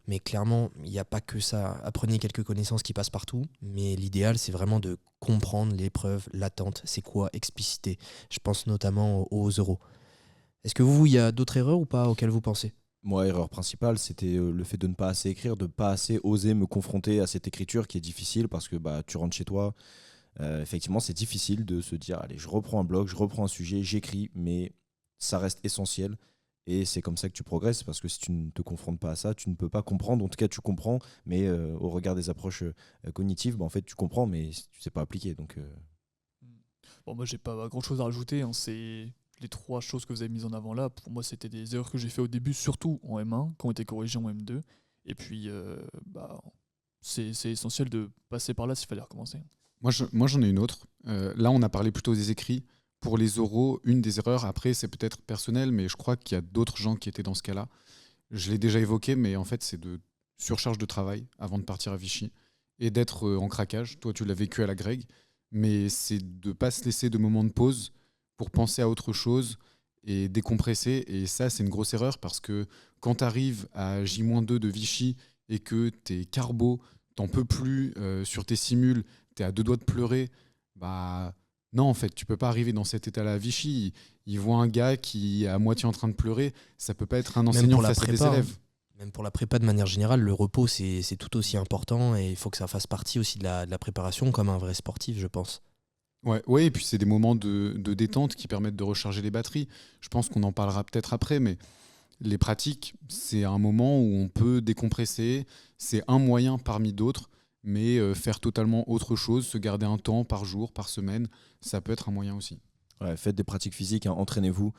Mais clairement, il n'y a pas que ça. Apprenez quelques connaissances qui passent partout, mais l'idéal, c'est vraiment de comprendre l'épreuve, l'attente, c'est quoi, expliciter. Je pense notamment aux euros. Est-ce que vous, il y a d'autres erreurs ou pas auxquelles vous pensez ? Moi, erreur principale, c'était le fait de ne pas assez écrire, de ne pas assez oser me confronter à cette écriture qui est difficile parce que tu rentres chez toi. Effectivement, c'est difficile de se dire allez, je reprends un blog, je reprends un sujet, j'écris, mais ça reste essentiel et c'est comme ça que tu progresses parce que si tu ne te confrontes pas à ça, tu ne peux pas comprendre. En tout cas, tu comprends, mais au regard des approches cognitives, en fait, tu comprends, mais tu ne sais pas appliquer. Donc, Bon, moi, j'ai pas grand-chose à rajouter. Hein. C'est les 3 choses que vous avez mises en avant là. Pour moi, c'était des erreurs que j'ai fait au début, surtout en M1, qui ont été corrigées en M2. Et puis, c'est essentiel de passer par là s'il fallait recommencer. Moi, j'en ai une autre. Là, on a parlé plutôt des écrits. Pour les oraux, une des erreurs, après, c'est peut-être personnel, mais je crois qu'il y a d'autres gens qui étaient dans ce cas-là. Je l'ai déjà évoqué, mais en fait, c'est de surcharge de travail avant de partir à Vichy et d'être en craquage. Toi, tu l'as vécu à la Greg, mais c'est de ne pas se laisser de moments de pause pour penser à autre chose et décompresser. Et ça, c'est une grosse erreur parce que quand tu arrives à J-2 de Vichy et que t'es carbo, t'en peux plus sur tes simuls, t'es à 2 doigts de pleurer, bah non, en fait, tu peux pas arriver dans cet état-là à Vichy. Il voit un gars qui est à moitié en train de pleurer, ça peut pas être un enseignant face à des élèves. Même pour la prépa, de manière générale, le repos, c'est tout aussi important et il faut que ça fasse partie aussi de la préparation comme un vrai sportif, je pense. Ouais, et puis c'est des moments de détente qui permettent de recharger les batteries. Je pense qu'on en parlera peut-être après, mais les pratiques, c'est un moment où on peut décompresser. C'est un moyen parmi d'autres, mais faire totalement autre chose, se garder un temps par jour, par semaine, ça peut être un moyen aussi. ouais, faites des pratiques physiques, entraînez-vous.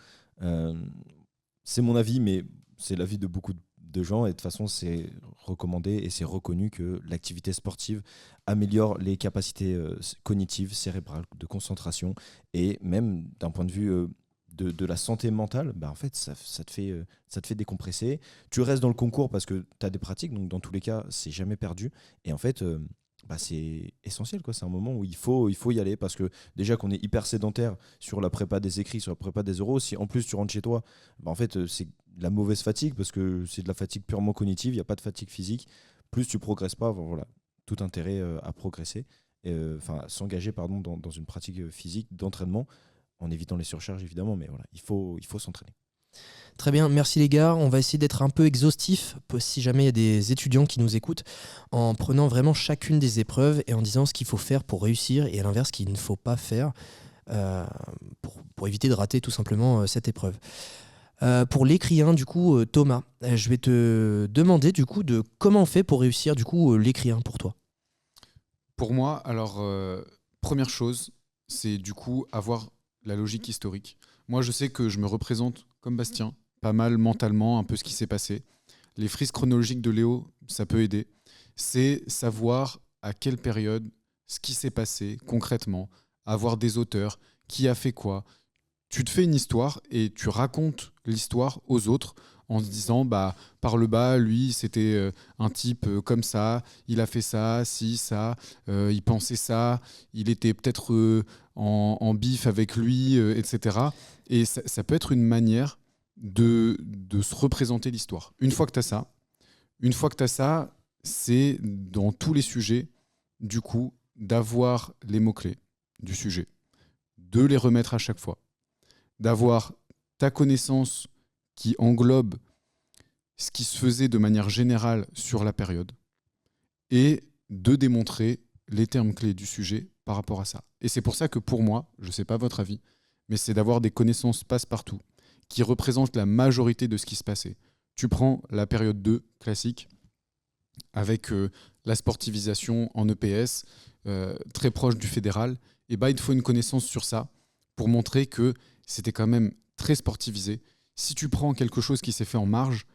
C'est mon avis, mais c'est l'avis de beaucoup de gens. Et de toute façon, c'est recommandé et c'est reconnu que l'activité sportive améliore les capacités cognitives, cérébrales, de concentration. Et même d'un point de vue de la santé mentale, en fait, ça te fait décompresser. Tu restes dans le concours parce que tu as des pratiques, donc dans tous les cas, c'est jamais perdu. Et en fait, c'est essentiel, quoi. C'est un moment où il faut y aller parce que déjà qu'on est hyper sédentaire sur la prépa des écrits, sur la prépa des oraux, si en plus tu rentres chez toi, en fait, c'est de la mauvaise fatigue parce que c'est de la fatigue purement cognitive, il n'y a pas de fatigue physique. Plus tu progresses pas, voilà, tout intérêt à progresser, s'engager dans une pratique physique d'entraînement en évitant les surcharges évidemment, mais voilà, il faut s'entraîner. Très bien, merci les gars. On va essayer d'être un peu exhaustif si jamais il y a des étudiants qui nous écoutent, en prenant vraiment chacune des épreuves et en disant ce qu'il faut faire pour réussir et à l'inverse ce qu'il ne faut pas faire pour éviter de rater tout simplement cette épreuve. Pour l'écrit 1, du coup, Thomas, je vais te demander du coup de comment on fait pour réussir du coup l'écrit 1 pour toi. Pour moi, alors, première chose, c'est du coup avoir la logique historique. Moi, je sais que je me représente comme Bastien, pas mal mentalement, un peu ce qui s'est passé. Les frises chronologiques de Léo, ça peut aider. C'est savoir à quelle période, ce qui s'est passé concrètement, avoir des auteurs, qui a fait quoi. Tu te fais une histoire et tu racontes l'histoire aux autres en se disant par le bas, lui, c'était un type comme ça, il a fait ça, si, ça, il pensait ça, il était peut-être en bif avec lui, etc. Et ça peut être une manière de se représenter l'histoire. Une fois que tu as ça, c'est dans tous les sujets, du coup, d'avoir les mots-clés du sujet, de les remettre à chaque fois, d'avoir ta connaissance qui englobe ce qui se faisait de manière générale sur la période et de démontrer les termes clés du sujet par rapport à ça. Et c'est pour ça que pour moi, je ne sais pas votre avis, mais c'est d'avoir des connaissances passe-partout qui représentent la majorité de ce qui se passait. Tu prends la période 2 classique avec la sportivisation en EPS, très proche du fédéral, et il te faut une connaissance sur ça pour montrer que c'était quand même très sportivisé. Si tu prends quelque chose qui s'est fait en marge,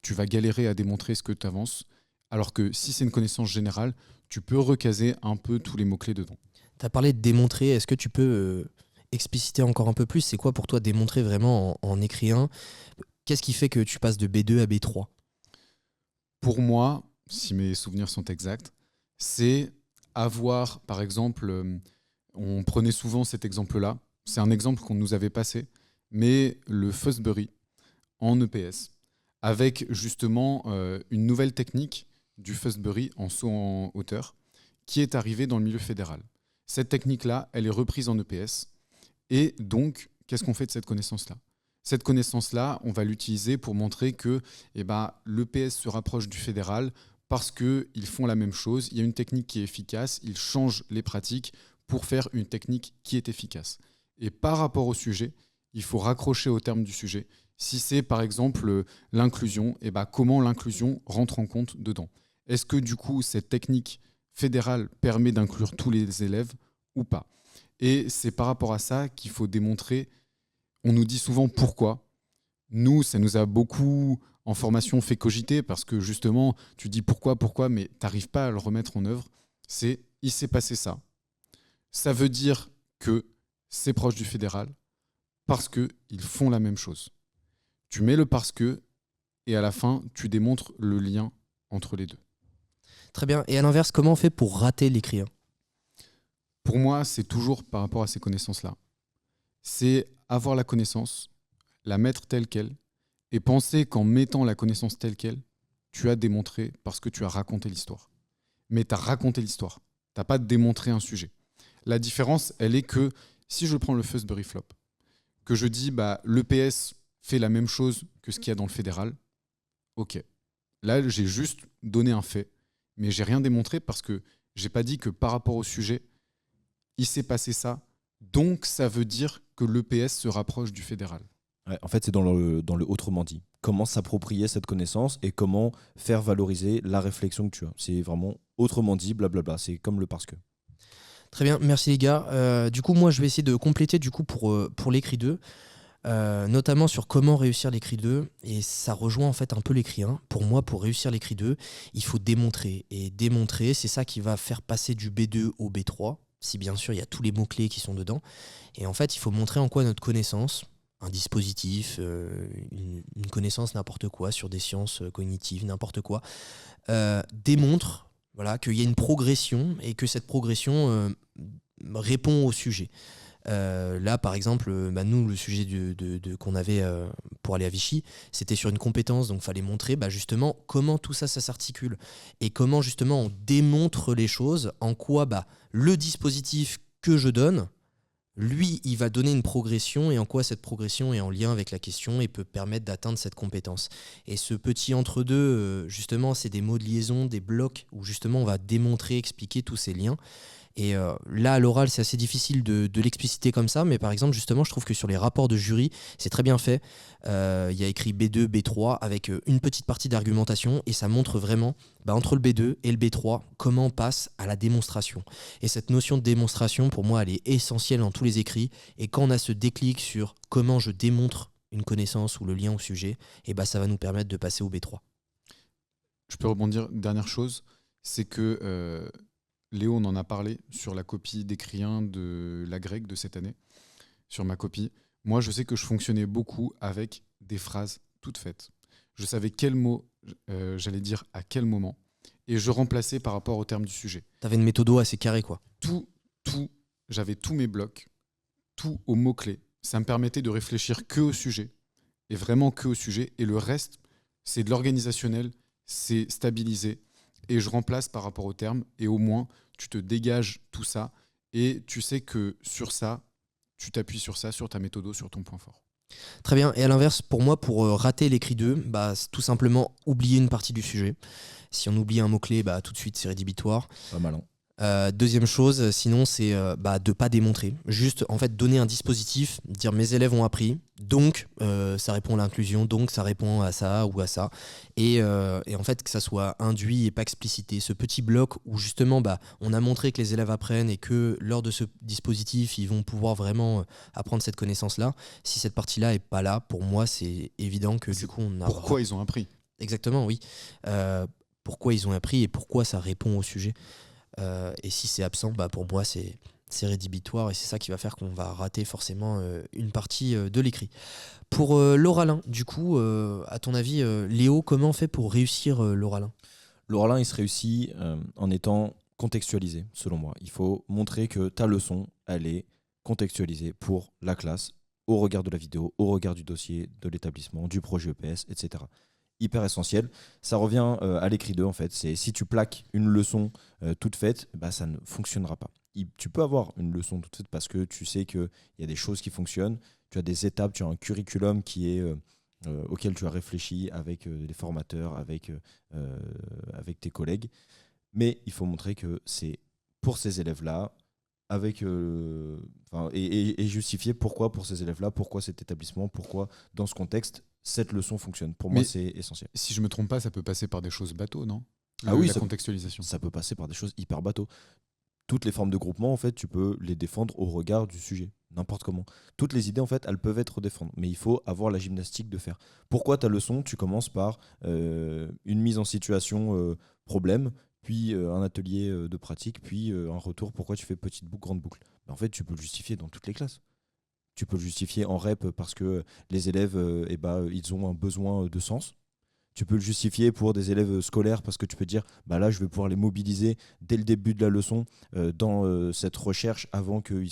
tu vas galérer à démontrer ce que tu avances, alors que si c'est une connaissance générale, tu peux recaser un peu tous les mots-clés dedans. Tu as parlé de démontrer, est-ce que tu peux expliciter encore un peu plus? C'est quoi pour toi démontrer vraiment en écrit 1? Qu'est-ce qui fait que tu passes de B2 à B3? Pour moi, si mes souvenirs sont exacts, c'est avoir, par exemple, on prenait souvent cet exemple-là, c'est un exemple qu'on nous avait passé, mais le Fosbury en EPS, avec justement une nouvelle technique du Fosbury en saut en hauteur, qui est arrivée dans le milieu fédéral. Cette technique-là, elle est reprise en EPS, et donc, qu'est-ce qu'on fait de cette connaissance-là? Cette connaissance-là, on va l'utiliser pour montrer que l'EPS se rapproche du fédéral parce qu'ils font la même chose. Il y a une technique qui est efficace, ils changent les pratiques pour faire une technique qui est efficace. Et par rapport au sujet, il faut raccrocher au terme du sujet. Si c'est par exemple l'inclusion, comment l'inclusion rentre en compte dedans? Est-ce que du coup, cette technique fédérale permet d'inclure tous les élèves ou pas? Et c'est par rapport à ça qu'il faut démontrer. On nous dit souvent pourquoi. Nous, ça nous a beaucoup, en formation, fait cogiter parce que justement, tu dis pourquoi, mais tu n'arrives pas à le remettre en œuvre. Il s'est passé ça. Ça veut dire que c'est proche du fédéral parce qu'ils font la même chose. Tu mets le parce que et à la fin, tu démontres le lien entre les deux. Très bien. Et à l'inverse, comment on fait pour rater l'écrit 1? Pour moi, c'est toujours par rapport à ces connaissances-là. C'est avoir la connaissance, la mettre telle qu'elle, et penser qu'en mettant la connaissance telle qu'elle, tu as démontré parce que tu as raconté l'histoire. Mais tu as raconté l'histoire. Tu n'as pas démontré un sujet. La différence, elle est que si je prends le Fosbury Flop, que je dis l'EPS fait la même chose que ce qu'il y a dans le fédéral, ok. Là, j'ai juste donné un fait, mais j'ai rien démontré parce que j'ai pas dit que par rapport au sujet, il s'est passé ça, donc ça veut dire que l'EPS se rapproche du fédéral. Ouais, en fait, c'est dans le autrement dit. Comment s'approprier cette connaissance et comment faire valoriser la réflexion que tu as. C'est vraiment autrement dit, blablabla. C'est comme le parce que. Très bien, merci les gars. Du coup, moi, je vais essayer de compléter du coup pour l'écrit 2, notamment sur comment réussir l'écrit 2. Et ça rejoint en fait un peu l'écrit 1. Pour moi, pour réussir l'écrit 2, il faut démontrer. Et démontrer, c'est ça qui va faire passer du B2 au B3. Si bien sûr il y a tous les mots-clés qui sont dedans. Et en fait, il faut montrer en quoi notre connaissance, un dispositif, une connaissance n'importe quoi sur des sciences cognitives, n'importe quoi, démontre qu'il y a une progression et que cette progression répond au sujet. Là, par exemple, nous, le sujet qu'on avait pour aller à Vichy, c'était sur une compétence, donc il fallait montrer justement comment tout ça s'articule et comment justement on démontre les choses, en quoi le dispositif que je donne, lui, il va donner une progression et en quoi cette progression est en lien avec la question et peut permettre d'atteindre cette compétence. Et ce petit entre-deux, justement, c'est des mots de liaison, des blocs où justement on va démontrer, expliquer tous ces liens. Et là, à l'oral, c'est assez difficile de l'expliciter comme ça, mais par exemple, justement, je trouve que sur les rapports de jury, c'est très bien fait. Il y a écrit B2, B3 avec une petite partie d'argumentation et ça montre vraiment, entre le B2 et le B3, comment on passe à la démonstration. Et cette notion de démonstration, pour moi, elle est essentielle dans tous les écrits. Et quand on a ce déclic sur comment je démontre une connaissance ou le lien au sujet, ça va nous permettre de passer au B3. Je peux rebondir, dernière chose, c'est que... Léo, on en a parlé sur la copie d'écrit 1 de la grecque de cette année, sur ma copie. Moi, je sais que je fonctionnais beaucoup avec des phrases toutes faites. Je savais quel mot j'allais dire à quel moment et je remplaçais par rapport au terme du sujet. Tu avais une méthode assez carrée, quoi. J'avais tous mes blocs, tout aux mots-clés. Ça me permettait de réfléchir que au sujet et vraiment que au sujet. Et le reste, c'est de l'organisationnel, c'est stabilisé. Et je remplace par rapport au terme et au moins tu te dégages tout ça et tu sais que sur ça, tu t'appuies sur ça, sur ta méthode, sur ton point fort. Très bien. Et à l'inverse, pour moi, pour rater l'écrit 2, c'est tout simplement oublier une partie du sujet. Si on oublie un mot-clé, tout de suite c'est rédhibitoire. Pas mal, Deuxième chose, sinon, c'est de pas démontrer. Juste, en fait, donner un dispositif, dire mes élèves ont appris, donc ça répond à l'inclusion, donc ça répond à ça ou à ça. Et en fait, que ça soit induit et pas explicité. Ce petit bloc où justement, on a montré que les élèves apprennent et que lors de ce dispositif, ils vont pouvoir vraiment apprendre cette connaissance-là. Si cette partie-là est pas là, pour moi, c'est évident que du coup, on a... Pourquoi ils ont appris? Exactement, oui. Pourquoi ils ont appris et pourquoi ça répond au sujet. Et si c'est absent, pour moi c'est rédhibitoire et c'est ça qui va faire qu'on va rater forcément une partie de l'écrit. Pour l'oralin, du coup, à ton avis, Léo, comment on fait pour réussir l'oralin? L'oralin, il se réussit en étant contextualisé, selon moi. Il faut montrer que ta leçon, elle est contextualisée pour la classe, au regard de la vidéo, au regard du dossier, de l'établissement, du projet EPS, etc. Hyper essentiel. Ça revient à l'écrit 2 en fait. C'est si tu plaques une leçon toute faite, ça ne fonctionnera pas. Tu peux avoir une leçon toute faite parce que tu sais qu'il y a des choses qui fonctionnent, tu as des étapes, tu as un curriculum qui est, auquel tu as réfléchi avec les formateurs, avec tes collègues. Mais il faut montrer que c'est pour ces élèves-là, et justifier pourquoi pour ces élèves-là, pourquoi cet établissement, pourquoi dans ce contexte, cette leçon fonctionne. Pour moi, c'est essentiel. Si je me trompe pas, ça peut passer par des choses bateaux, non? Oui, la contextualisation. Ça peut passer par des choses hyper bateaux. Toutes les formes de groupement, en fait, tu peux les défendre au regard du sujet, n'importe comment. Toutes les idées, en fait, elles peuvent être défendues, mais il faut avoir la gymnastique de faire. Pourquoi ta leçon, tu commences par une mise en situation problème, puis un atelier de pratique, puis un retour, pourquoi tu fais petite boucle, grande boucle. En fait, tu peux le justifier dans toutes les classes. Tu peux le justifier en rep parce que les élèves, ils ont un besoin de sens. Tu peux le justifier pour des élèves scolaires parce que tu peux dire là je vais pouvoir les mobiliser dès le début de la leçon dans cette recherche avant qu'ils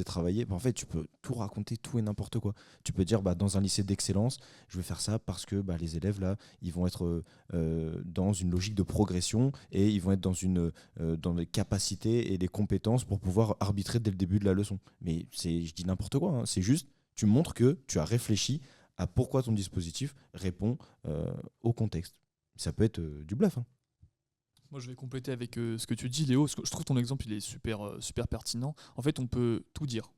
aient travaillé. En fait, tu peux tout raconter, tout et n'importe quoi. Tu peux dire dans un lycée d'excellence, je vais faire ça parce que les élèves là, ils vont être dans une logique de progression et ils vont être dans les capacités et les compétences pour pouvoir arbitrer dès le début de la leçon. Mais je dis n'importe quoi, hein. C'est juste, tu montres que tu as réfléchi à pourquoi ton dispositif répond au contexte. Ça peut être du bluff. Hein. Moi, je vais compléter avec ce que tu dis, Léo. Parce que je trouve ton exemple, il est super pertinent. En fait, on peut tout dire.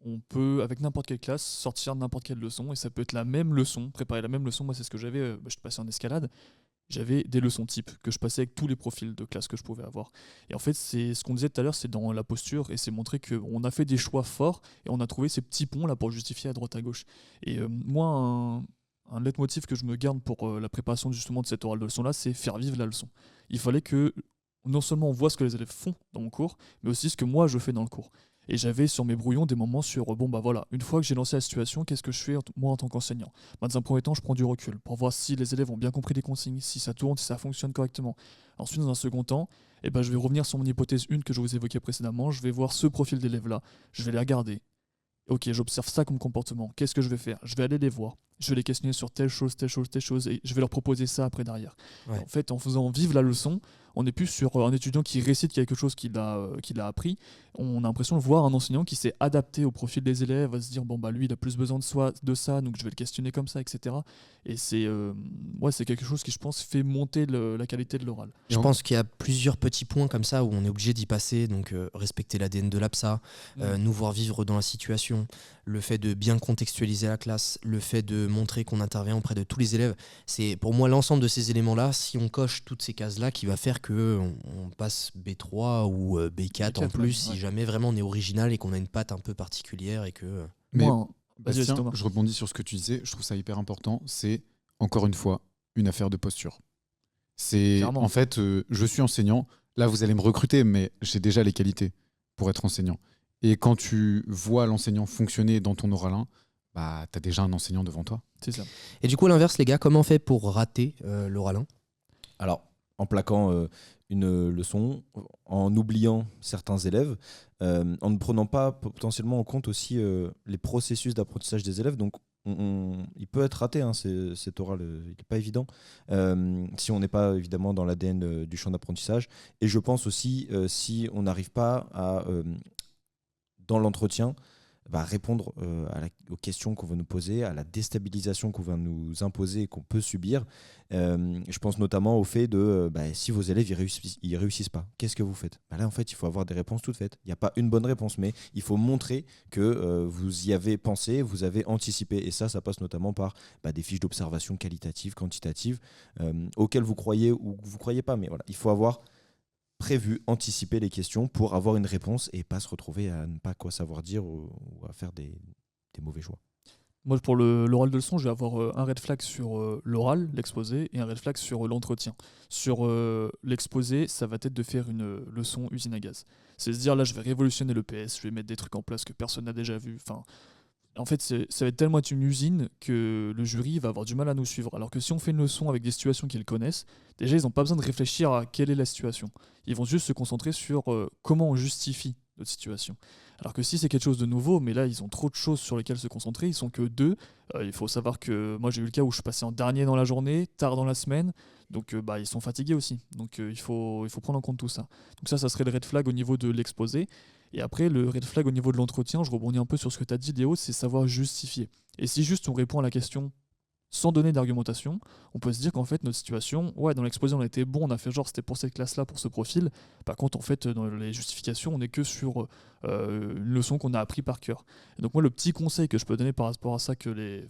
On peut, avec n'importe quelle classe, sortir n'importe quelle leçon. Et ça peut être la même leçon, préparer la même leçon. Moi, c'est ce que j'avais. Je passais en escalade. J'avais des leçons types que je passais avec tous les profils de classe que je pouvais avoir. Et en fait, c'est ce qu'on disait tout à l'heure, c'est dans la posture, et c'est montrer qu'on a fait des choix forts, et on a trouvé ces petits ponts là pour justifier à droite à gauche. Et moi, un leitmotiv que je me garde pour la préparation justement de cette orale de leçon là, c'est faire vivre la leçon. Il fallait que non seulement on voit ce que les élèves font dans mon cours, mais aussi ce que moi je fais dans le cours. Et j'avais sur mes brouillons des moments sur voilà, une fois que j'ai lancé la situation, qu'est-ce que je fais moi en tant qu'enseignant? Dans un premier temps, je prends du recul pour voir si les élèves ont bien compris les consignes, si ça tourne, si ça fonctionne correctement. Ensuite, dans un second temps, je vais revenir sur mon hypothèse 1 que je vous évoquais précédemment, je vais voir ce profil d'élèves-là, je vais les regarder. Ok, j'observe ça comme comportement, qu'est-ce que je vais faire? Je vais aller les voir, je vais les questionner sur telle chose, et je vais leur proposer ça après derrière. Ouais. En fait, en faisant vivre la leçon, on n'est plus sur un étudiant qui récite quelque chose qu'il a appris. On a l'impression de voir un enseignant qui s'est adapté au profil des élèves, va se dire lui il a plus besoin de ça, donc je vais le questionner comme ça, etc. Et c'est quelque chose qui, je pense, fait monter la qualité de l'oral. Je pense qu'il y a plusieurs petits points comme ça où on est obligé d'y passer, donc respecter l'ADN de l'APSA, nous voir vivre dans la situation, le fait de bien contextualiser la classe, le fait de montrer qu'on intervient auprès de tous les élèves. C'est pour moi l'ensemble de ces éléments-là, si on coche toutes ces cases-là, qui va faire qu'on passe B3 ou B4 en plus, si jamais vraiment on est original et qu'on a une patte un peu particulière et que... Mais vas-y, Bastien, Thomas. je rebondis sur ce que tu disais, je trouve ça hyper important, c'est encore une fois une affaire de posture. C'est Clairement. en fait, je suis enseignant, là vous allez me recruter, mais j'ai déjà les qualités pour être enseignant. Et quand tu vois l'enseignant fonctionner dans ton oralin, t'as déjà un enseignant devant toi. C'est ça. Et du coup, à l'inverse, les gars, comment on fait pour rater l'oralin? Alors, en plaquant une leçon, en oubliant certains élèves, en ne prenant pas potentiellement en compte aussi les processus d'apprentissage des élèves. Donc, il peut être raté, hein, cet oral, il n'est pas évident, si on n'est pas évidemment dans l'ADN du champ d'apprentissage. Et je pense aussi, si on n'arrive pas à, dans l'entretien, répondre aux questions qu'on va nous poser, à la déstabilisation qu'on va nous imposer et qu'on peut subir. Je pense notamment au fait de si vos élèves ils réussissent pas, qu'est-ce que vous faites? Là en fait il faut avoir des réponses toutes faites. Il n'y a pas une bonne réponse, mais il faut montrer que vous y avez pensé, vous avez anticipé, et ça passe notamment par des fiches d'observation qualitatives, quantitatives, auxquelles vous croyez ou vous croyez pas, mais voilà, il faut avoir prévu, anticiper les questions pour avoir une réponse et pas se retrouver à ne pas quoi savoir dire ou à faire des mauvais choix. Moi, pour l'oral de leçon, je vais avoir un red flag sur l'oral, l'exposé, et un red flag sur l'entretien. Sur l'exposé, ça va être de faire une leçon usine à gaz. C'est se dire, là, je vais révolutionner le PS, je vais mettre des trucs en place que personne n'a déjà vu. Enfin, en fait, ça va être tellement être une usine que le jury va avoir du mal à nous suivre. Alors que si on fait une leçon avec des situations qu'ils connaissent, déjà, ils n'ont pas besoin de réfléchir à quelle est la situation. Ils vont juste se concentrer sur comment on justifie notre situation. Alors que si c'est quelque chose de nouveau, mais là, ils ont trop de choses sur lesquelles se concentrer, ils sont que 2. Il faut savoir que moi, j'ai eu le cas où je suis passé en dernier dans la journée, tard dans la semaine, donc ils sont fatigués aussi. Donc il faut prendre en compte tout ça. Donc ça serait le red flag au niveau de l'exposé. Et après, le red flag au niveau de l'entretien, je rebondis un peu sur ce que tu as dit, Léo, c'est savoir justifier. Et si juste on répond à la question sans donner d'argumentation, on peut se dire qu'en fait notre situation, dans l'exposé on a été bon, on a fait genre c'était pour cette classe-là, pour ce profil. Par contre en fait dans les justifications on n'est que sur une leçon qu'on a appris par cœur. Et donc moi le petit conseil que je peux donner par rapport à ça que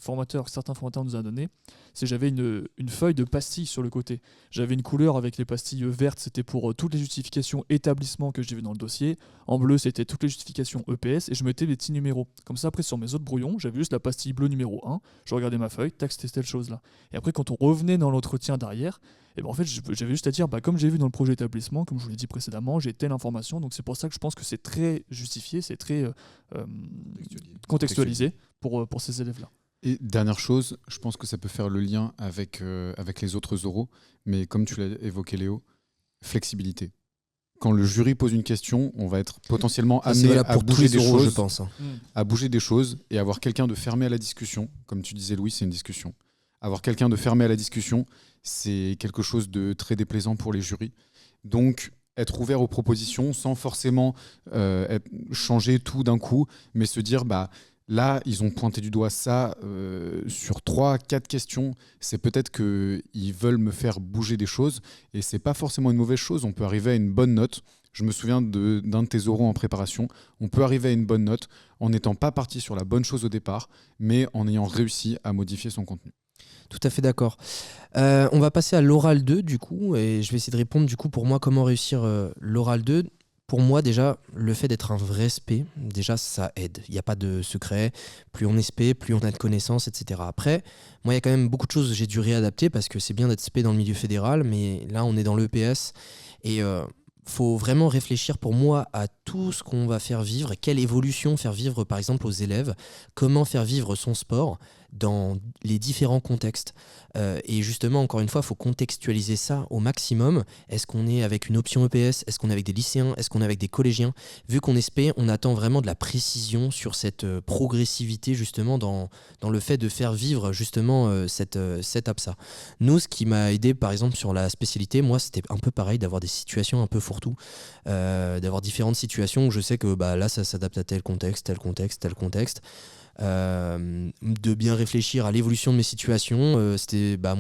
certains formateurs nous ont donné, c'est que j'avais une feuille de pastilles sur le côté. J'avais une couleur avec les pastilles vertes, c'était pour toutes les justifications établissement que j'ai vu dans le dossier. En bleu c'était toutes les justifications EPS et je mettais des petits numéros. Comme ça après sur mes autres brouillons, j'avais juste la pastille bleue numéro 1, je regardais ma feuille, tac c'était telle chose là. Et après quand on revenait dans l'entretien derrière, et en fait j'avais juste à dire comme j'ai vu dans le projet établissement, comme je vous l'ai dit précédemment, j'ai telle information, donc c'est pour ça que je pense que c'est très justifié, c'est très contextualisé pour ces élèves-là. Et dernière chose, je pense que ça peut faire le lien avec les autres oraux, mais comme tu l'as évoqué Léo, flexibilité. Quand le jury pose une question, on va être potentiellement amené à bouger des choses, je pense. à bouger des choses et avoir quelqu'un de fermé à la discussion. Comme tu disais Louis, c'est une discussion. Avoir quelqu'un de fermé à la discussion, c'est quelque chose de très déplaisant pour les jurys. Donc, être ouvert aux propositions sans forcément changer tout d'un coup, mais se dire, là, ils ont pointé du doigt ça sur 3-4 questions. C'est peut-être qu'ils veulent me faire bouger des choses et c'est pas forcément une mauvaise chose. On peut arriver à une bonne note. Je me souviens d'un de tes oraux en préparation. On peut arriver à une bonne note en n'étant pas parti sur la bonne chose au départ, mais en ayant réussi à modifier son contenu. Tout à fait d'accord. On va passer à l'oral 2 du coup, et je vais essayer de répondre du coup pour moi comment réussir l'oral 2. Pour moi déjà, le fait d'être un vrai SP, déjà ça aide. Il n'y a pas de secret. Plus on est SP, plus on a de connaissances, etc. Après, moi il y a quand même beaucoup de choses que j'ai dû réadapter parce que c'est bien d'être SP dans le milieu fédéral, mais là on est dans l'EPS et faut vraiment réfléchir pour moi à tout ce qu'on va faire vivre, quelle évolution faire vivre par exemple aux élèves, comment faire vivre son sport dans les différents contextes. Et justement, encore une fois, il faut contextualiser ça au maximum. Est-ce qu'on est avec une option EPS? Est-ce qu'on est avec des lycéens? Est-ce qu'on est avec des collégiens? Vu qu'on est SP, on attend vraiment de la précision sur cette progressivité justement dans le fait de faire vivre justement cette APSA. Nous, ce qui m'a aidé par exemple sur la spécialité, moi c'était un peu pareil d'avoir des situations un peu fourre-tout, d'avoir différentes situations où je sais que là ça s'adapte à tel contexte, tel contexte, tel contexte. De bien réfléchir à l'évolution de mes situations. Moi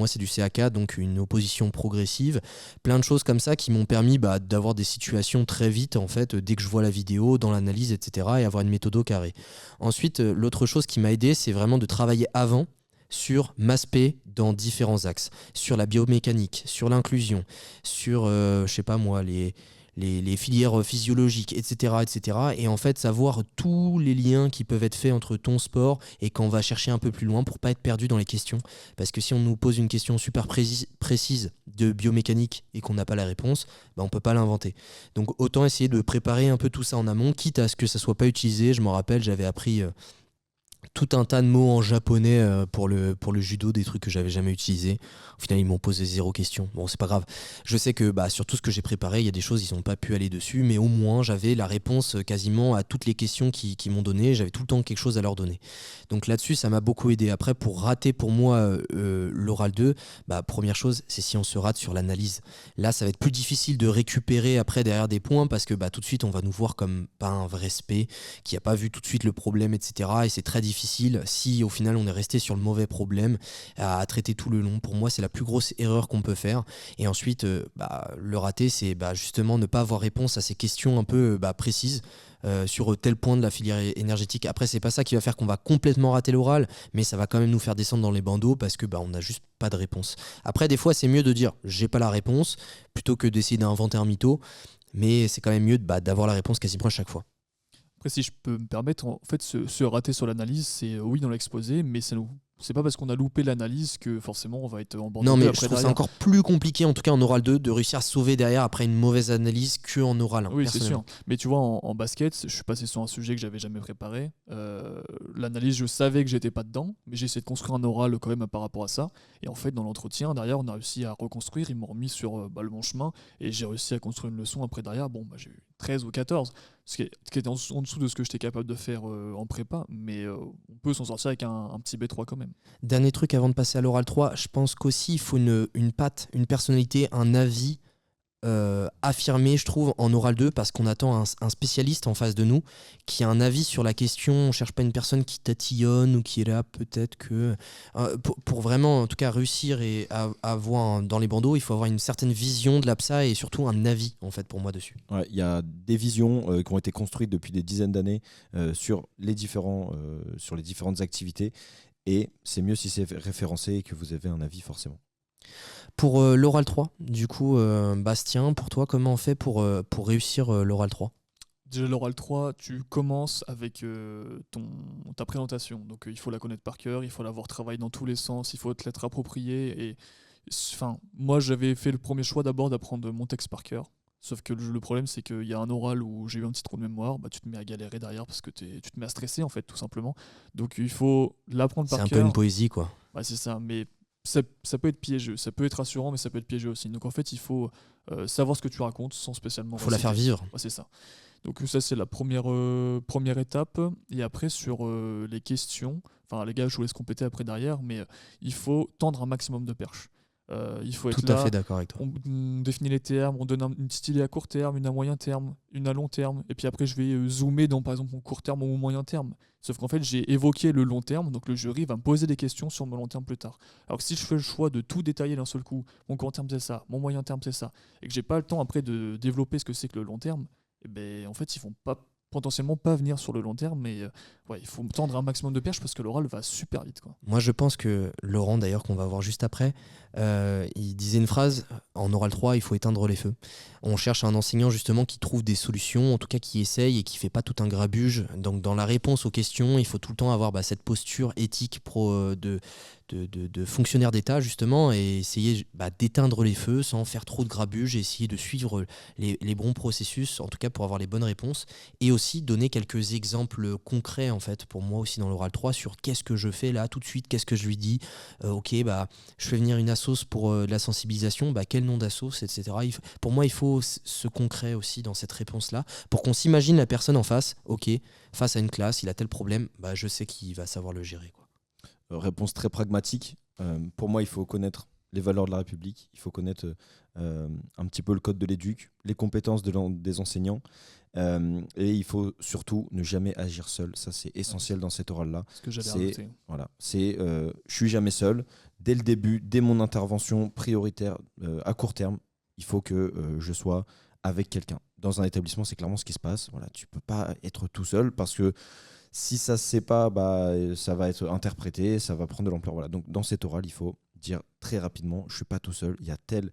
c'est du CA4, donc une opposition progressive, plein de choses comme ça qui m'ont permis d'avoir des situations très vite en fait dès que je vois la vidéo, dans l'analyse, etc., et avoir une méthode au carré. Ensuite, l'autre chose qui m'a aidé, c'est vraiment de travailler avant sur MASP dans différents axes, sur la biomécanique, sur l'inclusion, sur les filières physiologiques, etc., etc. Et en fait, savoir tous les liens qui peuvent être faits entre ton sport et quand on va chercher un peu plus loin pour pas être perdu dans les questions. Parce que si on nous pose une question super précise de biomécanique et qu'on n'a pas la réponse, on peut pas l'inventer. Donc autant essayer de préparer un peu tout ça en amont, quitte à ce que ça soit pas utilisé. Je me rappelle, j'avais appris tout un tas de mots en japonais pour le judo, des trucs que j'avais jamais utilisés. Au final, ils m'ont posé 0 question. Bon, c'est pas grave. Je sais que sur tout ce que j'ai préparé, il y a des choses, ils n'ont pas pu aller dessus, mais au moins, j'avais la réponse quasiment à toutes les questions qu'ils m'ont données. J'avais tout le temps quelque chose à leur donner. Donc là-dessus, ça m'a beaucoup aidé. Après, pour rater pour moi l'oral 2, première chose, c'est si on se rate sur l'analyse. Là, ça va être plus difficile de récupérer après derrière des points parce que tout de suite, on va nous voir comme pas un vrai spé, qui n'a pas vu tout de suite le problème, etc. Et c'est très difficile si au final on est resté sur le mauvais problème à traiter tout le long. Pour moi, c'est la plus grosse erreur qu'on peut faire. Et ensuite, le rater, c'est justement ne pas avoir réponse à ces questions un peu précises. Sur tel point de la filière énergétique. Après, c'est pas ça qui va faire qu'on va complètement rater l'oral, mais ça va quand même nous faire descendre dans les bandeaux parce que on n'a juste pas de réponse. Après, des fois, c'est mieux de dire j'ai pas la réponse plutôt que d'essayer d'inventer un mytho, mais c'est quand même mieux d'avoir la réponse quasiment à chaque fois. Après, si je peux me permettre, en fait, se rater sur l'analyse, c'est oui dans l'exposé, mais c'est pas parce qu'on a loupé l'analyse que forcément on va être en bandeau. Non, mais je après trouve ça derrière. encore plus compliqué, en tout cas en oral 2, de réussir à sauver derrière après une mauvaise analyse qu'en oral 1. Oui, c'est sûr. Mais tu vois, en basket, je suis passé sur un sujet que j'avais jamais préparé. L'analyse, je savais que j'étais pas dedans, mais j'ai essayé de construire un oral quand même par rapport à ça. Et en fait, dans l'entretien, derrière, on a réussi à reconstruire. Ils m'ont remis sur le bon chemin et j'ai réussi à construire une leçon après derrière. Bon, j'ai eu 13 ou 14, ce qui était en dessous de ce que j'étais capable de faire en prépa, mais on peut s'en sortir avec un petit B3 quand même. Dernier truc avant de passer à l'oral 3, je pense qu'aussi il faut une patte, une personnalité, un avis affirmé, je trouve, en oral 2 parce qu'on attend un spécialiste en face de nous qui a un avis sur la question. On cherche pas une personne qui tatillonne ou qui est là peut-être que pour vraiment en tout cas réussir et avoir dans les bandeaux, il faut avoir une certaine vision de l'APSA et surtout un avis en fait pour moi dessus. Ouais, il y a des visions qui ont été construites depuis des dizaines d'années sur les différentes activités, et c'est mieux si c'est référencé et que vous avez un avis forcément. Pour l'oral 3, du coup, Bastien, pour toi, comment on fait pour réussir l'oral 3 ? Déjà, l'oral 3, tu commences avec ta présentation. Donc, il faut la connaître par cœur, il faut l'avoir travaillé dans tous les sens, il faut te l'être approprié. Et, moi, j'avais fait le premier choix d'abord d'apprendre mon texte par cœur. Sauf que le problème, c'est qu'il y a un oral où j'ai eu un petit trou de mémoire, tu te mets à galérer derrière parce que tu te mets à stresser, en fait, tout simplement. Donc, il faut l'apprendre par cœur. C'est un peu une poésie, quoi. Ouais, c'est ça, mais ça peut être piégeux. Ça peut être rassurant, mais ça peut être piégeux aussi. Donc, en fait, il faut savoir ce que tu racontes sans spécialement... Il faut la faire vivre. Ouais, c'est ça. Donc, ça, c'est la première étape. Et après, sur les questions, les gars, je vous laisse compléter après derrière, mais il faut tendre un maximum de perches. Il faut être tout là, à fait d'accord avec toi. on définit les termes, on donne une petite idée à court terme, une à moyen terme, une à long terme, et puis après je vais zoomer dans par exemple mon court terme ou mon moyen terme. Sauf qu'en fait j'ai évoqué le long terme, donc le jury va me poser des questions sur mon long terme plus tard. Alors que si je fais le choix de tout détailler d'un seul coup, mon court terme c'est ça, mon moyen terme c'est ça, et que j'ai pas le temps après de développer ce que c'est que le long terme, en fait ils vont potentiellement pas venir sur le long terme, mais il faut tendre un maximum de perches parce que l'oral va super vite, quoi. Moi je pense que Laurent d'ailleurs qu'on va voir juste après, il disait une phrase en oral 3, il faut éteindre les feux. On cherche un enseignant justement qui trouve des solutions, en tout cas qui essaye et qui fait pas tout un grabuge. Donc dans la réponse aux questions, il faut tout le temps avoir cette posture éthique de fonctionnaire d'État justement, et essayer d'éteindre les feux sans faire trop de grabuge et essayer de suivre les bons processus, en tout cas pour avoir les bonnes réponses, et aussi donner quelques exemples concrets en fait pour moi aussi dans l'oral 3 sur qu'est-ce que je fais là tout de suite, qu'est-ce que je lui dis, je fais venir une assoce pour de la sensibilisation, quel nom d'assoce, etc. Pour moi il faut ce concret aussi dans cette réponse là pour qu'on s'imagine la personne en face, face à une classe, il a tel problème, je sais qu'il va savoir le gérer, quoi. Réponse très pragmatique. Pour moi, il faut connaître les valeurs de la République, il faut connaître un petit peu le code de l'éduc, les compétences des enseignants, et il faut surtout ne jamais agir seul. Ça, c'est essentiel dans cet oral-là. Ce que j'avais rajouté. Voilà, je suis jamais seul. Dès le début, dès mon intervention prioritaire à court terme, il faut que je sois avec quelqu'un. Dans un établissement, c'est clairement ce qui se passe. Voilà, tu peux pas être tout seul parce que si ça se sait pas, ça va être interprété, ça va prendre de l'ampleur. Voilà. Donc dans cet oral, il faut dire très rapidement, je suis pas tout seul, il y a telle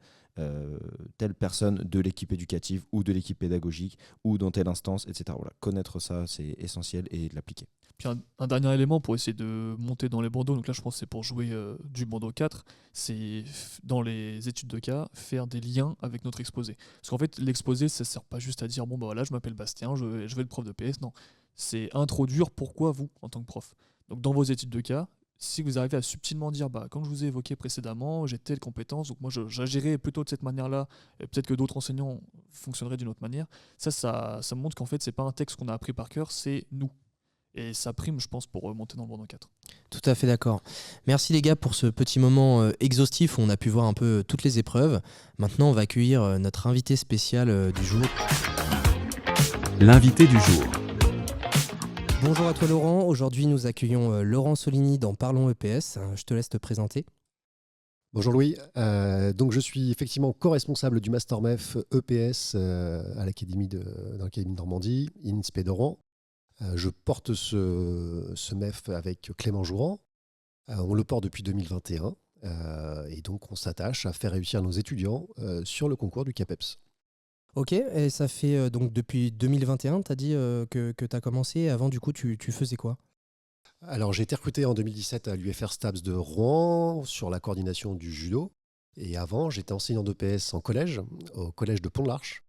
personne de l'équipe éducative ou de l'équipe pédagogique ou dans telle instance, etc. Voilà. Connaître ça, c'est essentiel, et de l'appliquer. Puis un dernier élément pour essayer de monter dans les bandeaux, donc là je pense que c'est pour jouer du bandeau 4, c'est dans les études de cas, faire des liens avec notre exposé. Parce qu'en fait, l'exposé, ça sert pas juste à dire, je m'appelle Bastien, je vais être prof de PS, non. C'est introduire pourquoi vous, en tant que prof. Donc dans vos études de cas, si vous arrivez à subtilement dire, comme je vous ai évoqué précédemment, j'ai telle compétence, donc moi j'agirais plutôt de cette manière-là, et peut-être que d'autres enseignants fonctionneraient d'une autre manière, ça montre qu'en fait, c'est pas un texte qu'on a appris par cœur, c'est nous. Et ça prime, je pense, pour monter dans le Breton 4. Tout à fait d'accord. Merci les gars pour ce petit moment exhaustif où on a pu voir un peu toutes les épreuves. Maintenant, on va accueillir notre invité spécial du jour. L'invité du jour. Bonjour à toi Laurent, aujourd'hui nous accueillons Laurent Solini dans Parlons EPS. Je te laisse te présenter. Bonjour Louis, donc je suis effectivement co-responsable du Master MEF EPS dans l'Académie de Normandie, INSPE d'Oran. Je porte ce MEF avec Clément Jouran. On le porte depuis 2021 et donc on s'attache à faire réussir nos étudiants sur le concours du CAPEPS. Ok, et ça fait donc depuis 2021, tu as dit que tu as commencé. Avant, du coup, tu faisais quoi ? Alors, j'ai été recruté en 2017 à l'UFR STAPS de Rouen sur la coordination du judo. Et avant, j'étais enseignant d'EPS en collège, au collège de Pont-de-l'Arche.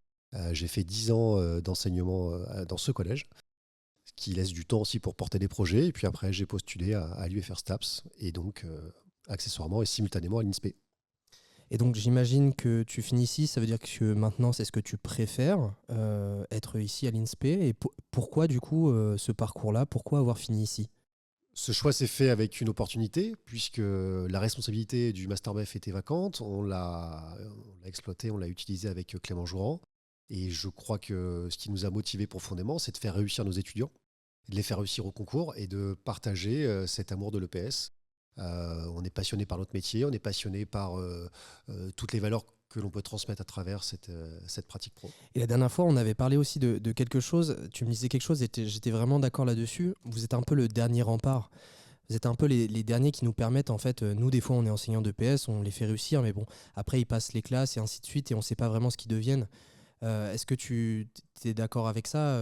J'ai fait 10 ans d'enseignement dans ce collège, ce qui laisse du temps aussi pour porter des projets. Et puis après, j'ai postulé à l'UFR STAPS et donc accessoirement et simultanément à l'INSPE. Et donc j'imagine que tu finis ici, ça veut dire que maintenant c'est ce que tu préfères, être ici à l'INSPE. Et pourquoi du coup ce parcours-là ? Pourquoi avoir fini ici ? Ce choix s'est fait avec une opportunité, puisque la responsabilité du Master MEF était vacante. On l'a exploité, on l'a utilisé avec Clément Jouran. Et je crois que ce qui nous a motivés profondément, c'est de faire réussir nos étudiants, de les faire réussir au concours et de partager cet amour de l'EPS. On est passionné par notre métier, on est passionné par toutes les valeurs que l'on peut transmettre à travers cette pratique pro. Et la dernière fois, on avait parlé aussi de quelque chose. Tu me disais quelque chose et j'étais vraiment d'accord là-dessus. Vous êtes un peu le dernier rempart. Vous êtes un peu les derniers qui nous permettent, en fait, nous, des fois, on est enseignants d'EPS, on les fait réussir, mais bon, après, ils passent les classes et ainsi de suite et on ne sait pas vraiment ce qu'ils deviennent. Est-ce que tu es d'accord avec ça ?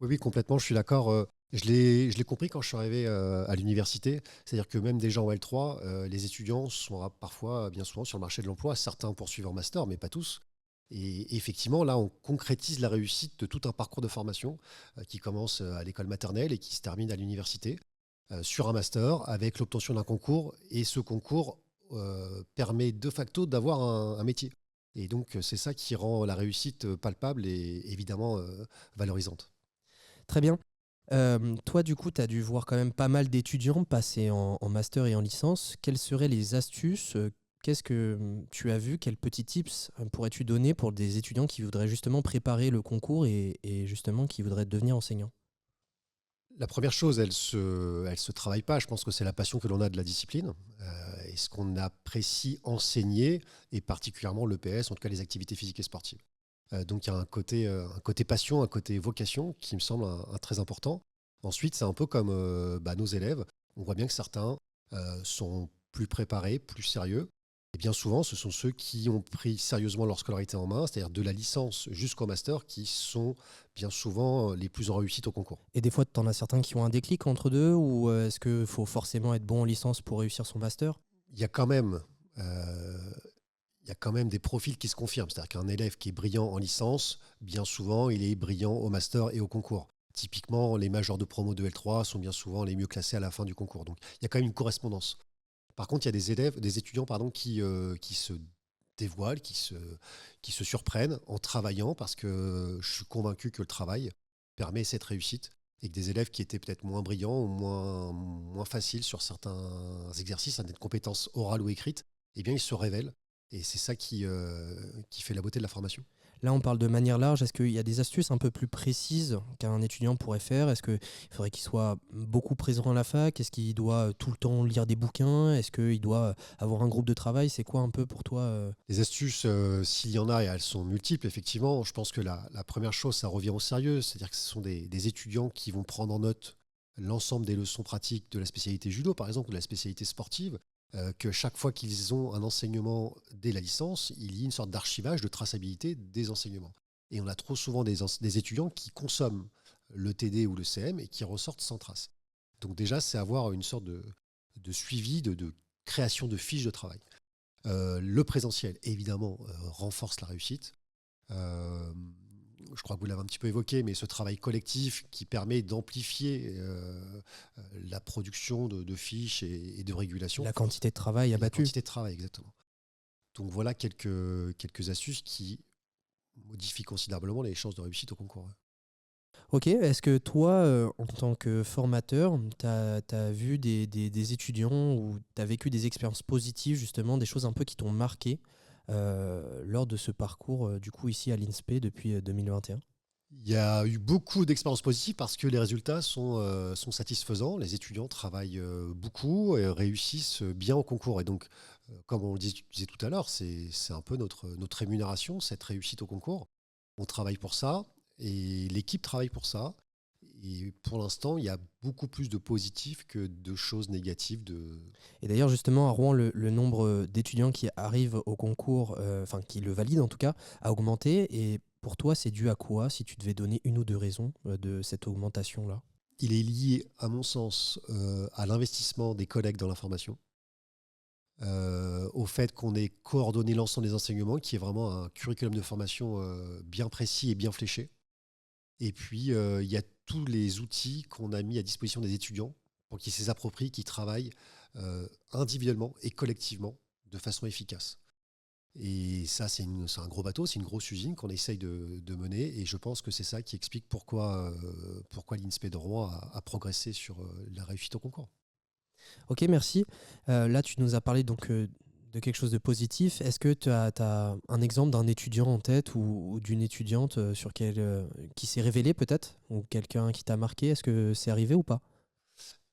Oui, complètement, je suis d'accord. Je l'ai compris quand je suis arrivé à l'université. C'est-à-dire que même déjà en L3, les étudiants sont parfois, bien souvent, sur le marché de l'emploi. Certains poursuivent en master, mais pas tous. Et effectivement, là, on concrétise la réussite de tout un parcours de formation qui commence à l'école maternelle et qui se termine à l'université sur un master avec l'obtention d'un concours. Et ce concours permet de facto d'avoir un métier. Et donc, c'est ça qui rend la réussite palpable et évidemment valorisante. Très bien. Toi, du coup, tu as dû voir quand même pas mal d'étudiants passer en master et en licence. Quelles seraient les astuces ? Qu'est-ce que tu as vu ? Quels petits tips pourrais-tu donner pour des étudiants qui voudraient justement préparer le concours et justement qui voudraient devenir enseignants ? La première chose, elle se travaille pas. Je pense que c'est la passion que l'on a de la discipline et ce qu'on apprécie enseigner, et particulièrement l'EPS, en tout cas les activités physiques et sportives. Donc il y a un côté passion, un côté vocation qui me semble très important. Ensuite, c'est un peu comme nos élèves. On voit bien que certains sont plus préparés, plus sérieux. Et bien souvent, ce sont ceux qui ont pris sérieusement leur scolarité en main, c'est-à-dire de la licence jusqu'au master, qui sont bien souvent les plus en réussite au concours. Et des fois, tu en as certains qui ont un déclic entre deux, ou est-ce qu'il faut forcément être bon en licence pour réussir son master ? Il y a quand même des profils qui se confirment. C'est-à-dire qu'un élève qui est brillant en licence, bien souvent, il est brillant au master et au concours. Typiquement, les majors de promo de L3 sont bien souvent les mieux classés à la fin du concours. Donc, il y a quand même une correspondance. Par contre, il y a des étudiants qui se dévoilent, qui se surprennent en travaillant, parce que je suis convaincu que le travail permet cette réussite et que des élèves qui étaient peut-être moins brillants ou moins faciles sur certains exercices, certaines compétences orales ou écrites, eh bien, ils se révèlent. Et c'est ça qui fait la beauté de la formation. Là, on parle de manière large. Est-ce qu'il y a des astuces un peu plus précises qu'un étudiant pourrait faire ? Est-ce qu'il faudrait qu'il soit beaucoup présent à la fac ? Est-ce qu'il doit tout le temps lire des bouquins ? Est-ce qu'il doit avoir un groupe de travail ? C'est quoi un peu pour toi Les astuces, s'il y en a, et elles sont multiples, effectivement. Je pense que la première chose, ça revient au sérieux. C'est-à-dire que ce sont des étudiants qui vont prendre en note l'ensemble des leçons pratiques de la spécialité judo, par exemple, de la spécialité sportive. Que chaque fois qu'ils ont un enseignement dès la licence, il y ait une sorte d'archivage, de traçabilité des enseignements. Et on a trop souvent des étudiants qui consomment le TD ou le CM et qui ressortent sans trace. Donc déjà, c'est avoir une sorte de suivi, de création de fiches de travail. Le présentiel, évidemment, renforce la réussite. je crois que vous l'avez un petit peu évoqué, mais ce travail collectif qui permet d'amplifier la production de fiches et de régulation. La quantité de travail La abattue. quantité de travail, exactement. Donc voilà quelques astuces qui modifient considérablement les chances de réussite au concours. Ok, est-ce que toi, en tant que formateur, tu as vu des étudiants ou tu as vécu des expériences positives, justement, des choses un peu qui t'ont marqué lors de ce parcours, du coup, ici à l'INSPE depuis 2021? Il y a eu beaucoup d'expériences positives parce que les résultats sont satisfaisants. Les étudiants travaillent beaucoup et réussissent bien au concours. Et donc, comme on le disait tout à l'heure, c'est un peu notre rémunération, cette réussite au concours. On travaille pour ça et l'équipe travaille pour ça. Et pour l'instant, il y a beaucoup plus de positifs que de choses négatives. Et d'ailleurs, justement, à Rouen, le nombre d'étudiants qui arrivent au concours, enfin qui le valident en tout cas, a augmenté. Et pour toi, c'est dû à quoi, si tu devais donner une ou deux raisons de cette augmentation-là? Il est lié, à mon sens, à l'investissement des collègues dans la formation. Au fait qu'on ait coordonné l'ensemble des enseignements, qui est vraiment un curriculum de formation bien précis et bien fléché. Et puis, il y a tous les outils qu'on a mis à disposition des étudiants pour qu'ils s'y approprient, qu'ils travaillent individuellement et collectivement de façon efficace. Et ça, c'est un gros bateau, c'est une grosse usine qu'on essaye de mener. Et je pense que c'est ça qui explique pourquoi l'INSPE de Rouen a progressé sur la réussite au concours. Ok, merci. Là, tu nous as parlé donc de quelque chose de positif. Est-ce que tu as un exemple d'un étudiant en tête ou d'une étudiante qui s'est révélée peut-être, ou quelqu'un qui t'a marqué? Est-ce que c'est arrivé ou pas?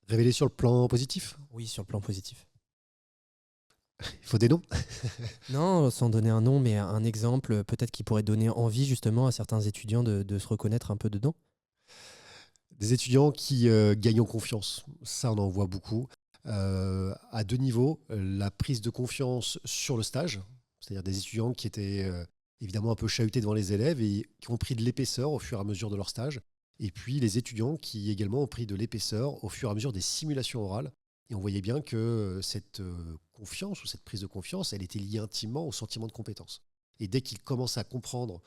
Révélé sur le plan positif, Oui, sur le plan positif. il faut des noms. Non, sans donner un nom, mais un exemple peut-être qui pourrait donner envie justement à certains étudiants de se reconnaître un peu dedans. Des étudiants qui gagnent en confiance. Ça, on en voit beaucoup. À deux niveaux, la prise de confiance sur le stage, c'est-à-dire des étudiants qui étaient évidemment un peu chahutés devant les élèves et qui ont pris de l'épaisseur au fur et à mesure de leur stage. Et puis les étudiants qui également ont pris de l'épaisseur au fur et à mesure des simulations orales. Et on voyait bien que cette confiance ou cette prise de confiance, elle était liée intimement au sentiment de compétence. Et dès qu'ils commençaient à comprendre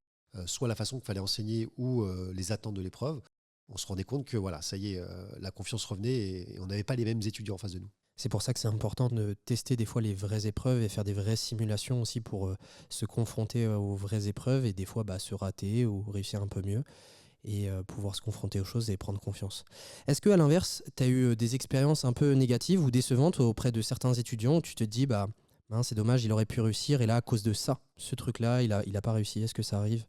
soit la façon qu'il fallait enseigner ou les attentes de l'épreuve, on se rendait compte que voilà, ça y est, la confiance revenait et on n'avait pas les mêmes étudiants en face de nous. C'est pour ça que c'est important de tester des fois les vraies épreuves et faire des vraies simulations aussi pour se confronter aux vraies épreuves et des fois se rater ou réussir un peu mieux et pouvoir se confronter aux choses et prendre confiance. Est-ce qu'à l'inverse, tu as eu des expériences un peu négatives ou décevantes auprès de certains étudiants où tu te dis mince, c'est dommage, il aurait pu réussir et là à cause de ça, ce truc-là, il a pas réussi? Est-ce que ça arrive?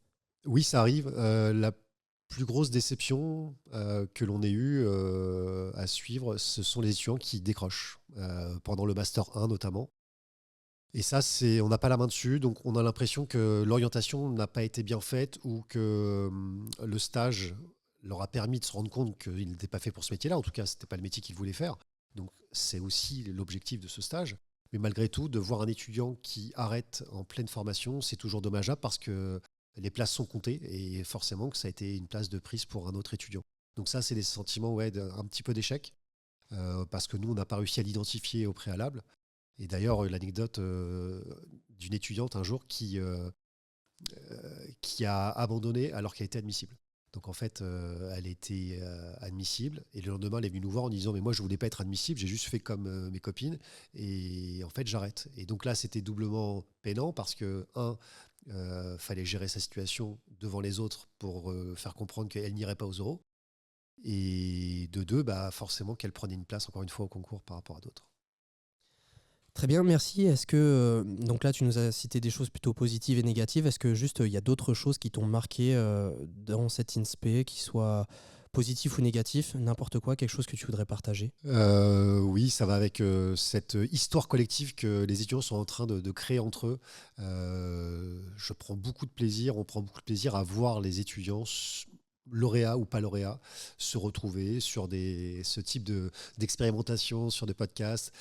Oui, ça arrive. La plus grosse déception que l'on ait eue à suivre, ce sont les étudiants qui décrochent, pendant le Master 1 notamment. Et ça, on n'a pas la main dessus, donc on a l'impression que l'orientation n'a pas été bien faite ou que le stage leur a permis de se rendre compte qu'ils n'étaient pas faits pour ce métier-là. En tout cas, ce n'était pas le métier qu'ils voulaient faire. Donc c'est aussi l'objectif de ce stage. Mais malgré tout, de voir un étudiant qui arrête en pleine formation, c'est toujours dommageable parce que les places sont comptées et forcément que ça a été une place de prise pour un autre étudiant. Donc ça, c'est des sentiments un petit peu d'échec parce que nous, on n'a pas réussi à l'identifier au préalable. Et d'ailleurs, l'anecdote d'une étudiante un jour qui a abandonné alors qu'elle était admissible. Donc en fait, elle était admissible et le lendemain, elle est venue nous voir en disant « mais moi, je voulais pas être admissible, j'ai juste fait comme mes copines et en fait, j'arrête ». Et donc là, c'était doublement peinant parce que, fallait gérer sa situation devant les autres pour faire comprendre qu'elle n'irait pas aux oraux. Et de deux, forcément qu'elle prenait une place encore une fois au concours par rapport à d'autres. Très bien, merci. Est-ce que, donc là, tu nous as cité des choses plutôt positives et négatives. Est-ce que juste, il y a d'autres choses qui t'ont marqué dans cette INSPE, qui soient positifs ou négatifs, n'importe quoi, quelque chose que tu voudrais partager? Oui, ça va avec cette histoire collective que les étudiants sont en train de créer entre eux. On prend beaucoup de plaisir à voir les étudiants lauréats ou pas lauréats, se retrouver sur ce type d'expérimentation, sur des podcasts,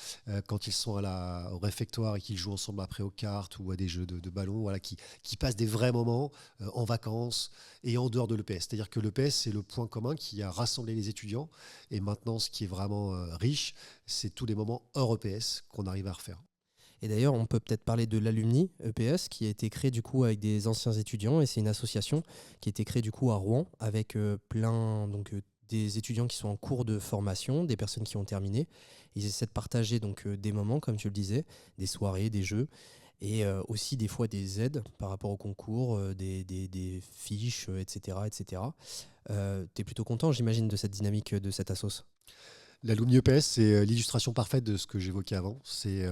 quand ils sont au réfectoire et qu'ils jouent ensemble après aux cartes ou à des jeux de ballon, voilà, qui passent des vrais moments en vacances et en dehors de l'EPS. C'est-à-dire que l'EPS, c'est le point commun qui a rassemblé les étudiants. Et maintenant, ce qui est vraiment riche, c'est tous les moments hors EPS qu'on arrive à refaire. Et d'ailleurs, on peut peut-être parler de l'Alumni EPS qui a été créé du coup avec des anciens étudiants et c'est une association qui a été créée du coup à Rouen avec des étudiants qui sont en cours de formation, des personnes qui ont terminé. Ils essaient de partager des moments, comme tu le disais, des soirées, des jeux et aussi des fois des aides par rapport au concours, des fiches, etc. etc. Tu es plutôt content, j'imagine, de cette dynamique de cette assos? L'Alumni EPS, c'est l'illustration parfaite de ce que j'évoquais avant. C'est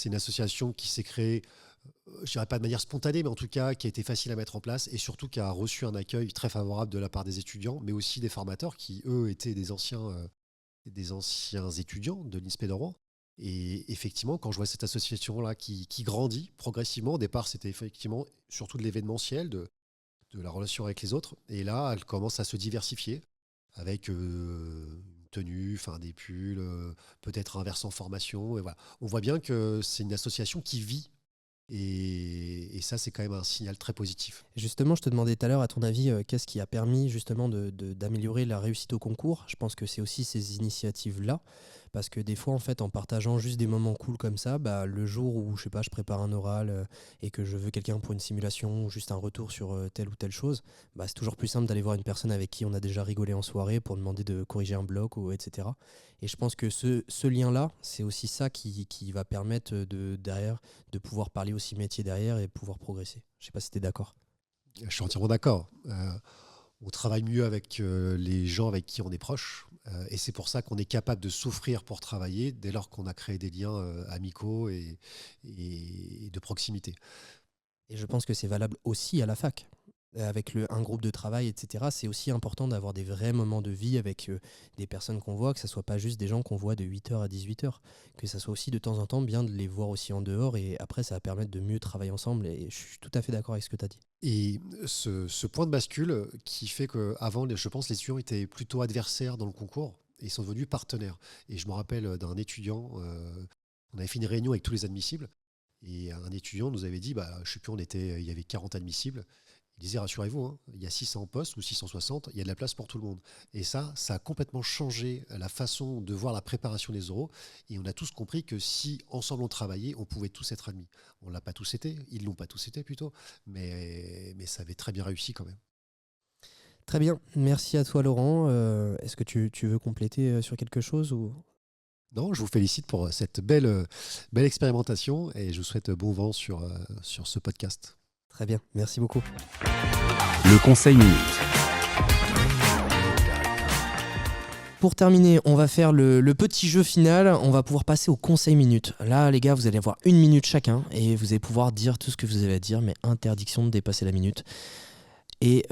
une association qui s'est créée, je dirais pas de manière spontanée, mais en tout cas qui a été facile à mettre en place et surtout qui a reçu un accueil très favorable de la part des étudiants, mais aussi des formateurs qui, eux, étaient des anciens étudiants de l'INSPE de Rouen. Et effectivement, quand je vois cette association-là qui grandit progressivement, au départ, c'était effectivement surtout de l'événementiel, de la relation avec les autres. Et là, elle commence à se diversifier avec une tenue, enfin, des pulls, peut-être un versant formation. Et voilà. On voit bien que c'est une association qui vit. Et ça, c'est quand même un signal très positif. Justement, je te demandais tout à l'heure, à ton avis, qu'est-ce qui a permis justement d'améliorer la réussite au concours? Je pense que c'est aussi ces initiatives-là, parce que des fois, en fait, en partageant juste des moments cool comme ça, bah, le jour où, je sais pas, je prépare un oral et que je veux quelqu'un pour une simulation ou juste un retour sur telle ou telle chose, bah, c'est toujours plus simple d'aller voir une personne avec qui on a déjà rigolé en soirée pour demander de corriger un bloc, ou etc. Et je pense que ce lien-là, c'est aussi ça qui va permettre derrière de pouvoir parler aussi métier derrière et pouvoir progresser. Je sais pas si tu es d'accord. Je suis entièrement d'accord. On travaille mieux avec les gens avec qui on est proche. Et c'est pour ça qu'on est capable de souffrir pour travailler dès lors qu'on a créé des liens amicaux et de proximité. Et je pense que c'est valable aussi à la fac. Avec un groupe de travail, etc. C'est aussi important d'avoir des vrais moments de vie avec des personnes qu'on voit, que ce ne soit pas juste des gens qu'on voit de 8h à 18h, que ça soit aussi de temps en temps bien de les voir aussi en dehors et après ça va permettre de mieux travailler ensemble et je suis tout à fait d'accord avec ce que tu as dit. Et ce point de bascule qui fait qu'avant, je pense, les étudiants étaient plutôt adversaires dans le concours et ils sont devenus partenaires. Et je me rappelle d'un étudiant, on avait fait une réunion avec tous les admissibles et un étudiant nous avait dit, je sais plus, il y avait 40 admissibles. Il disait, rassurez-vous, hein, il y a 600 postes ou 660, il y a de la place pour tout le monde. Et ça a complètement changé la façon de voir la préparation des oraux. Et on a tous compris que si ensemble on travaillait, on pouvait tous être admis. On ne l'a pas tous été, ils ne l'ont pas tous été plutôt, mais ça avait très bien réussi quand même. Très bien, merci à toi Laurent. Est-ce que tu veux compléter sur quelque chose ou... Non, je vous félicite pour cette belle expérimentation et je vous souhaite bon vent sur ce podcast. Très bien, merci beaucoup. Le conseil minute. Pour terminer, on va faire le petit jeu final. On va pouvoir passer au conseil minute. Là, les gars, vous allez avoir 1 minute chacun et vous allez pouvoir dire tout ce que vous avez à dire, mais interdiction de dépasser la minute. Et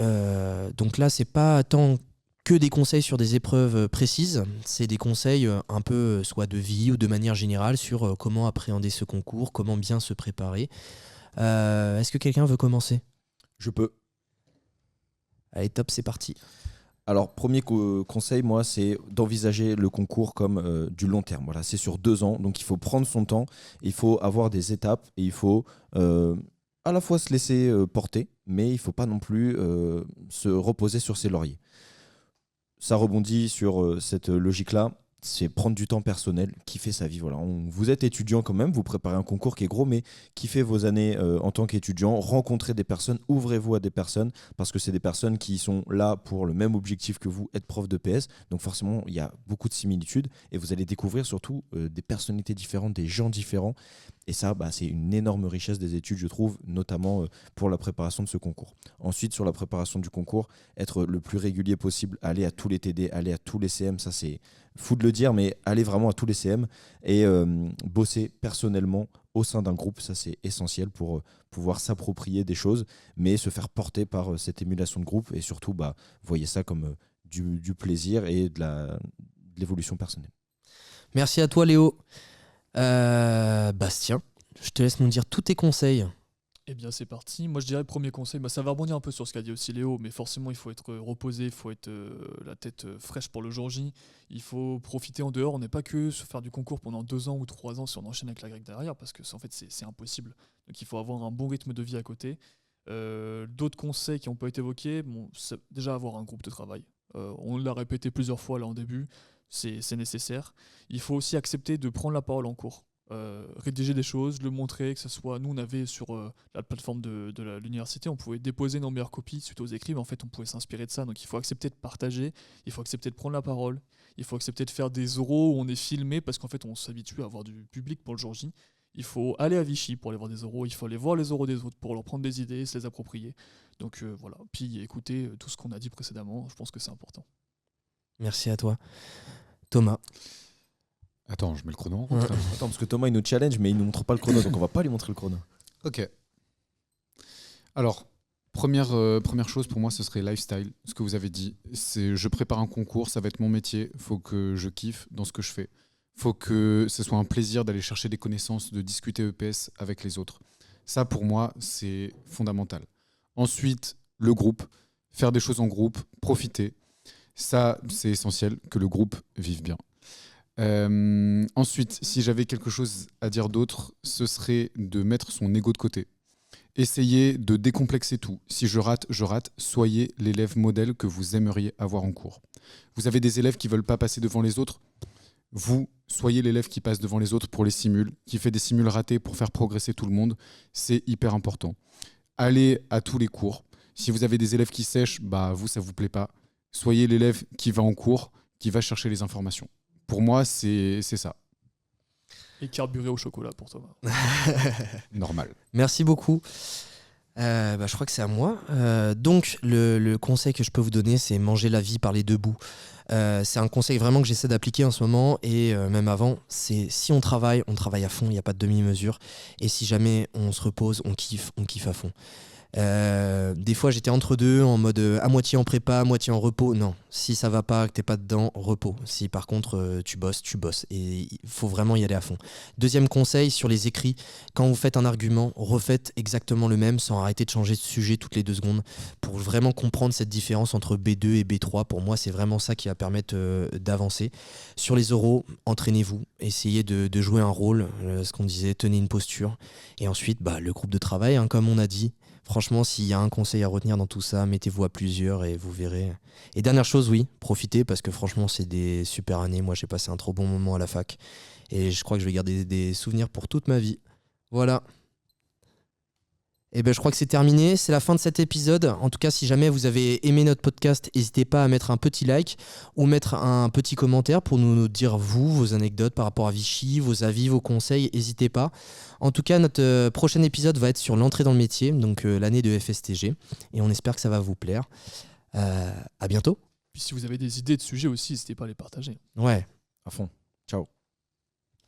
donc là, c'est pas tant que des conseils sur des épreuves précises, c'est des conseils un peu soit de vie ou de manière générale sur comment appréhender ce concours, comment bien se préparer. Est-ce que quelqu'un veut commencer? Je peux. Allez, top, c'est parti. Alors, premier conseil, moi, c'est d'envisager le concours comme du long terme. Voilà, c'est sur 2 ans, donc il faut prendre son temps, il faut avoir des étapes et il faut à la fois se laisser porter, mais il ne faut pas non plus se reposer sur ses lauriers. Ça rebondit sur cette logique-là. C'est prendre du temps personnel, kiffer sa vie. Voilà. Vous êtes étudiant quand même, vous préparez un concours qui est gros, mais kiffez vos années en tant qu'étudiant, rencontrez des personnes, ouvrez-vous à des personnes, parce que c'est des personnes qui sont là pour le même objectif que vous, être prof de PS. Donc forcément, il y a beaucoup de similitudes et vous allez découvrir surtout des personnalités différentes, des gens différents. Et ça, c'est une énorme richesse des études, je trouve, notamment pour la préparation de ce concours. Ensuite, sur la préparation du concours, être le plus régulier possible, aller à tous les TD, aller à tous les CM, ça c'est fou de le dire, mais aller vraiment à tous les CM et bosser personnellement au sein d'un groupe, ça c'est essentiel pour pouvoir s'approprier des choses, mais se faire porter par cette émulation de groupe et surtout, voyez ça comme du plaisir et de l'évolution personnelle. Merci à toi Léo. Bastien, je te laisse nous dire tous tes conseils. Eh bien, c'est parti. Moi, je dirais premier conseil, ça va rebondir un peu sur ce qu'a dit aussi Léo, mais forcément, il faut être reposé, il faut être la tête fraîche pour le jour J. Il faut profiter en dehors. On n'est pas que se faire du concours pendant 2 ans ou 3 ans si on enchaîne avec la grecque derrière, parce que en fait, c'est impossible. Donc, il faut avoir un bon rythme de vie à côté. D'autres conseils qui ont pas été évoqués, c'est déjà avoir un groupe de travail. On l'a répété plusieurs fois là en début, c'est nécessaire. Il faut aussi accepter de prendre la parole en cours. rédiger des choses, le montrer, que ce soit... Nous, on avait sur la plateforme de l'université, on pouvait déposer nos meilleures copies suite aux écrits, mais en fait, on pouvait s'inspirer de ça. Donc, il faut accepter de partager, il faut accepter de prendre la parole, il faut accepter de faire des oraux où on est filmé, parce qu'en fait, on s'habitue à avoir du public pour le jour J. Il faut aller à Vichy pour aller voir des oraux, il faut aller voir les oraux des autres pour leur prendre des idées, se les approprier. Donc voilà, puis écouter tout ce qu'on a dit précédemment, je pense que c'est important. Merci à toi. Thomas. Attends, je mets le chrono. Ouais. Attends, parce que Thomas, il nous challenge, mais il nous montre pas le chrono, donc on va pas lui montrer le chrono. Ok. Alors, première chose pour moi, ce serait lifestyle. Ce que vous avez dit, c'est je prépare un concours, ça va être mon métier. Il faut que je kiffe dans ce que je fais. Il faut que ce soit un plaisir d'aller chercher des connaissances, de discuter EPS avec les autres. Ça, pour moi, c'est fondamental. Ensuite, le groupe, faire des choses en groupe, profiter. Ça, c'est essentiel que le groupe vive bien. Ensuite, si j'avais quelque chose à dire d'autre, ce serait de mettre son ego de côté. Essayez de décomplexer tout. Si je rate, je rate. Soyez l'élève modèle que vous aimeriez avoir en cours. Vous avez des élèves qui ne veulent pas passer devant les autres. Vous, soyez l'élève qui passe devant les autres pour les simuls, qui fait des simuls ratés pour faire progresser tout le monde. C'est hyper important. Allez à tous les cours. Si vous avez des élèves qui sèchent, vous, ça ne vous plaît pas. Soyez l'élève qui va en cours, qui va chercher les informations. Pour moi, c'est ça. Et carburé au chocolat pour Thomas. Normal. Merci beaucoup. Je crois que c'est à moi. Donc, le conseil que je peux vous donner, c'est manger la vie par les deux bouts. C'est un conseil vraiment que j'essaie d'appliquer en ce moment et même avant. C'est si on travaille à fond, il n'y a pas de demi-mesure. Et si jamais on se repose, on kiffe à fond. Des fois j'étais entre deux en mode à moitié en prépa, à moitié en repos. Non, si ça va pas, que t'es pas dedans, repos. Si par contre tu bosses et il faut vraiment y aller à fond. Deuxième conseil sur les écrits, quand vous faites un argument, refaites exactement le même sans arrêter de changer de sujet toutes les 2 secondes pour vraiment comprendre cette différence entre B2 et B3. Pour moi c'est vraiment ça qui va permettre d'avancer. Sur les oraux, entraînez-vous, essayez de jouer un rôle, ce qu'on disait, tenez une posture et ensuite le groupe de travail, comme on a dit. Franchement, s'il y a un conseil à retenir dans tout ça, mettez-vous à plusieurs et vous verrez. Et dernière chose, oui, profitez parce que franchement, c'est des super années. Moi, j'ai passé un trop bon moment à la fac et je crois que je vais garder des souvenirs pour toute ma vie. Voilà. Et je crois que c'est terminé. C'est la fin de cet épisode. En tout cas, si jamais vous avez aimé notre podcast, n'hésitez pas à mettre un petit like ou mettre un petit commentaire pour nous dire vos anecdotes par rapport à Vichy, vos avis, vos conseils. N'hésitez pas. En tout cas, notre prochain épisode va être sur l'entrée dans le métier, donc l'année de FSTG. Et on espère que ça va vous plaire. À bientôt. Puis si vous avez des idées de sujets aussi, n'hésitez pas à les partager. Ouais. À fond. Ciao.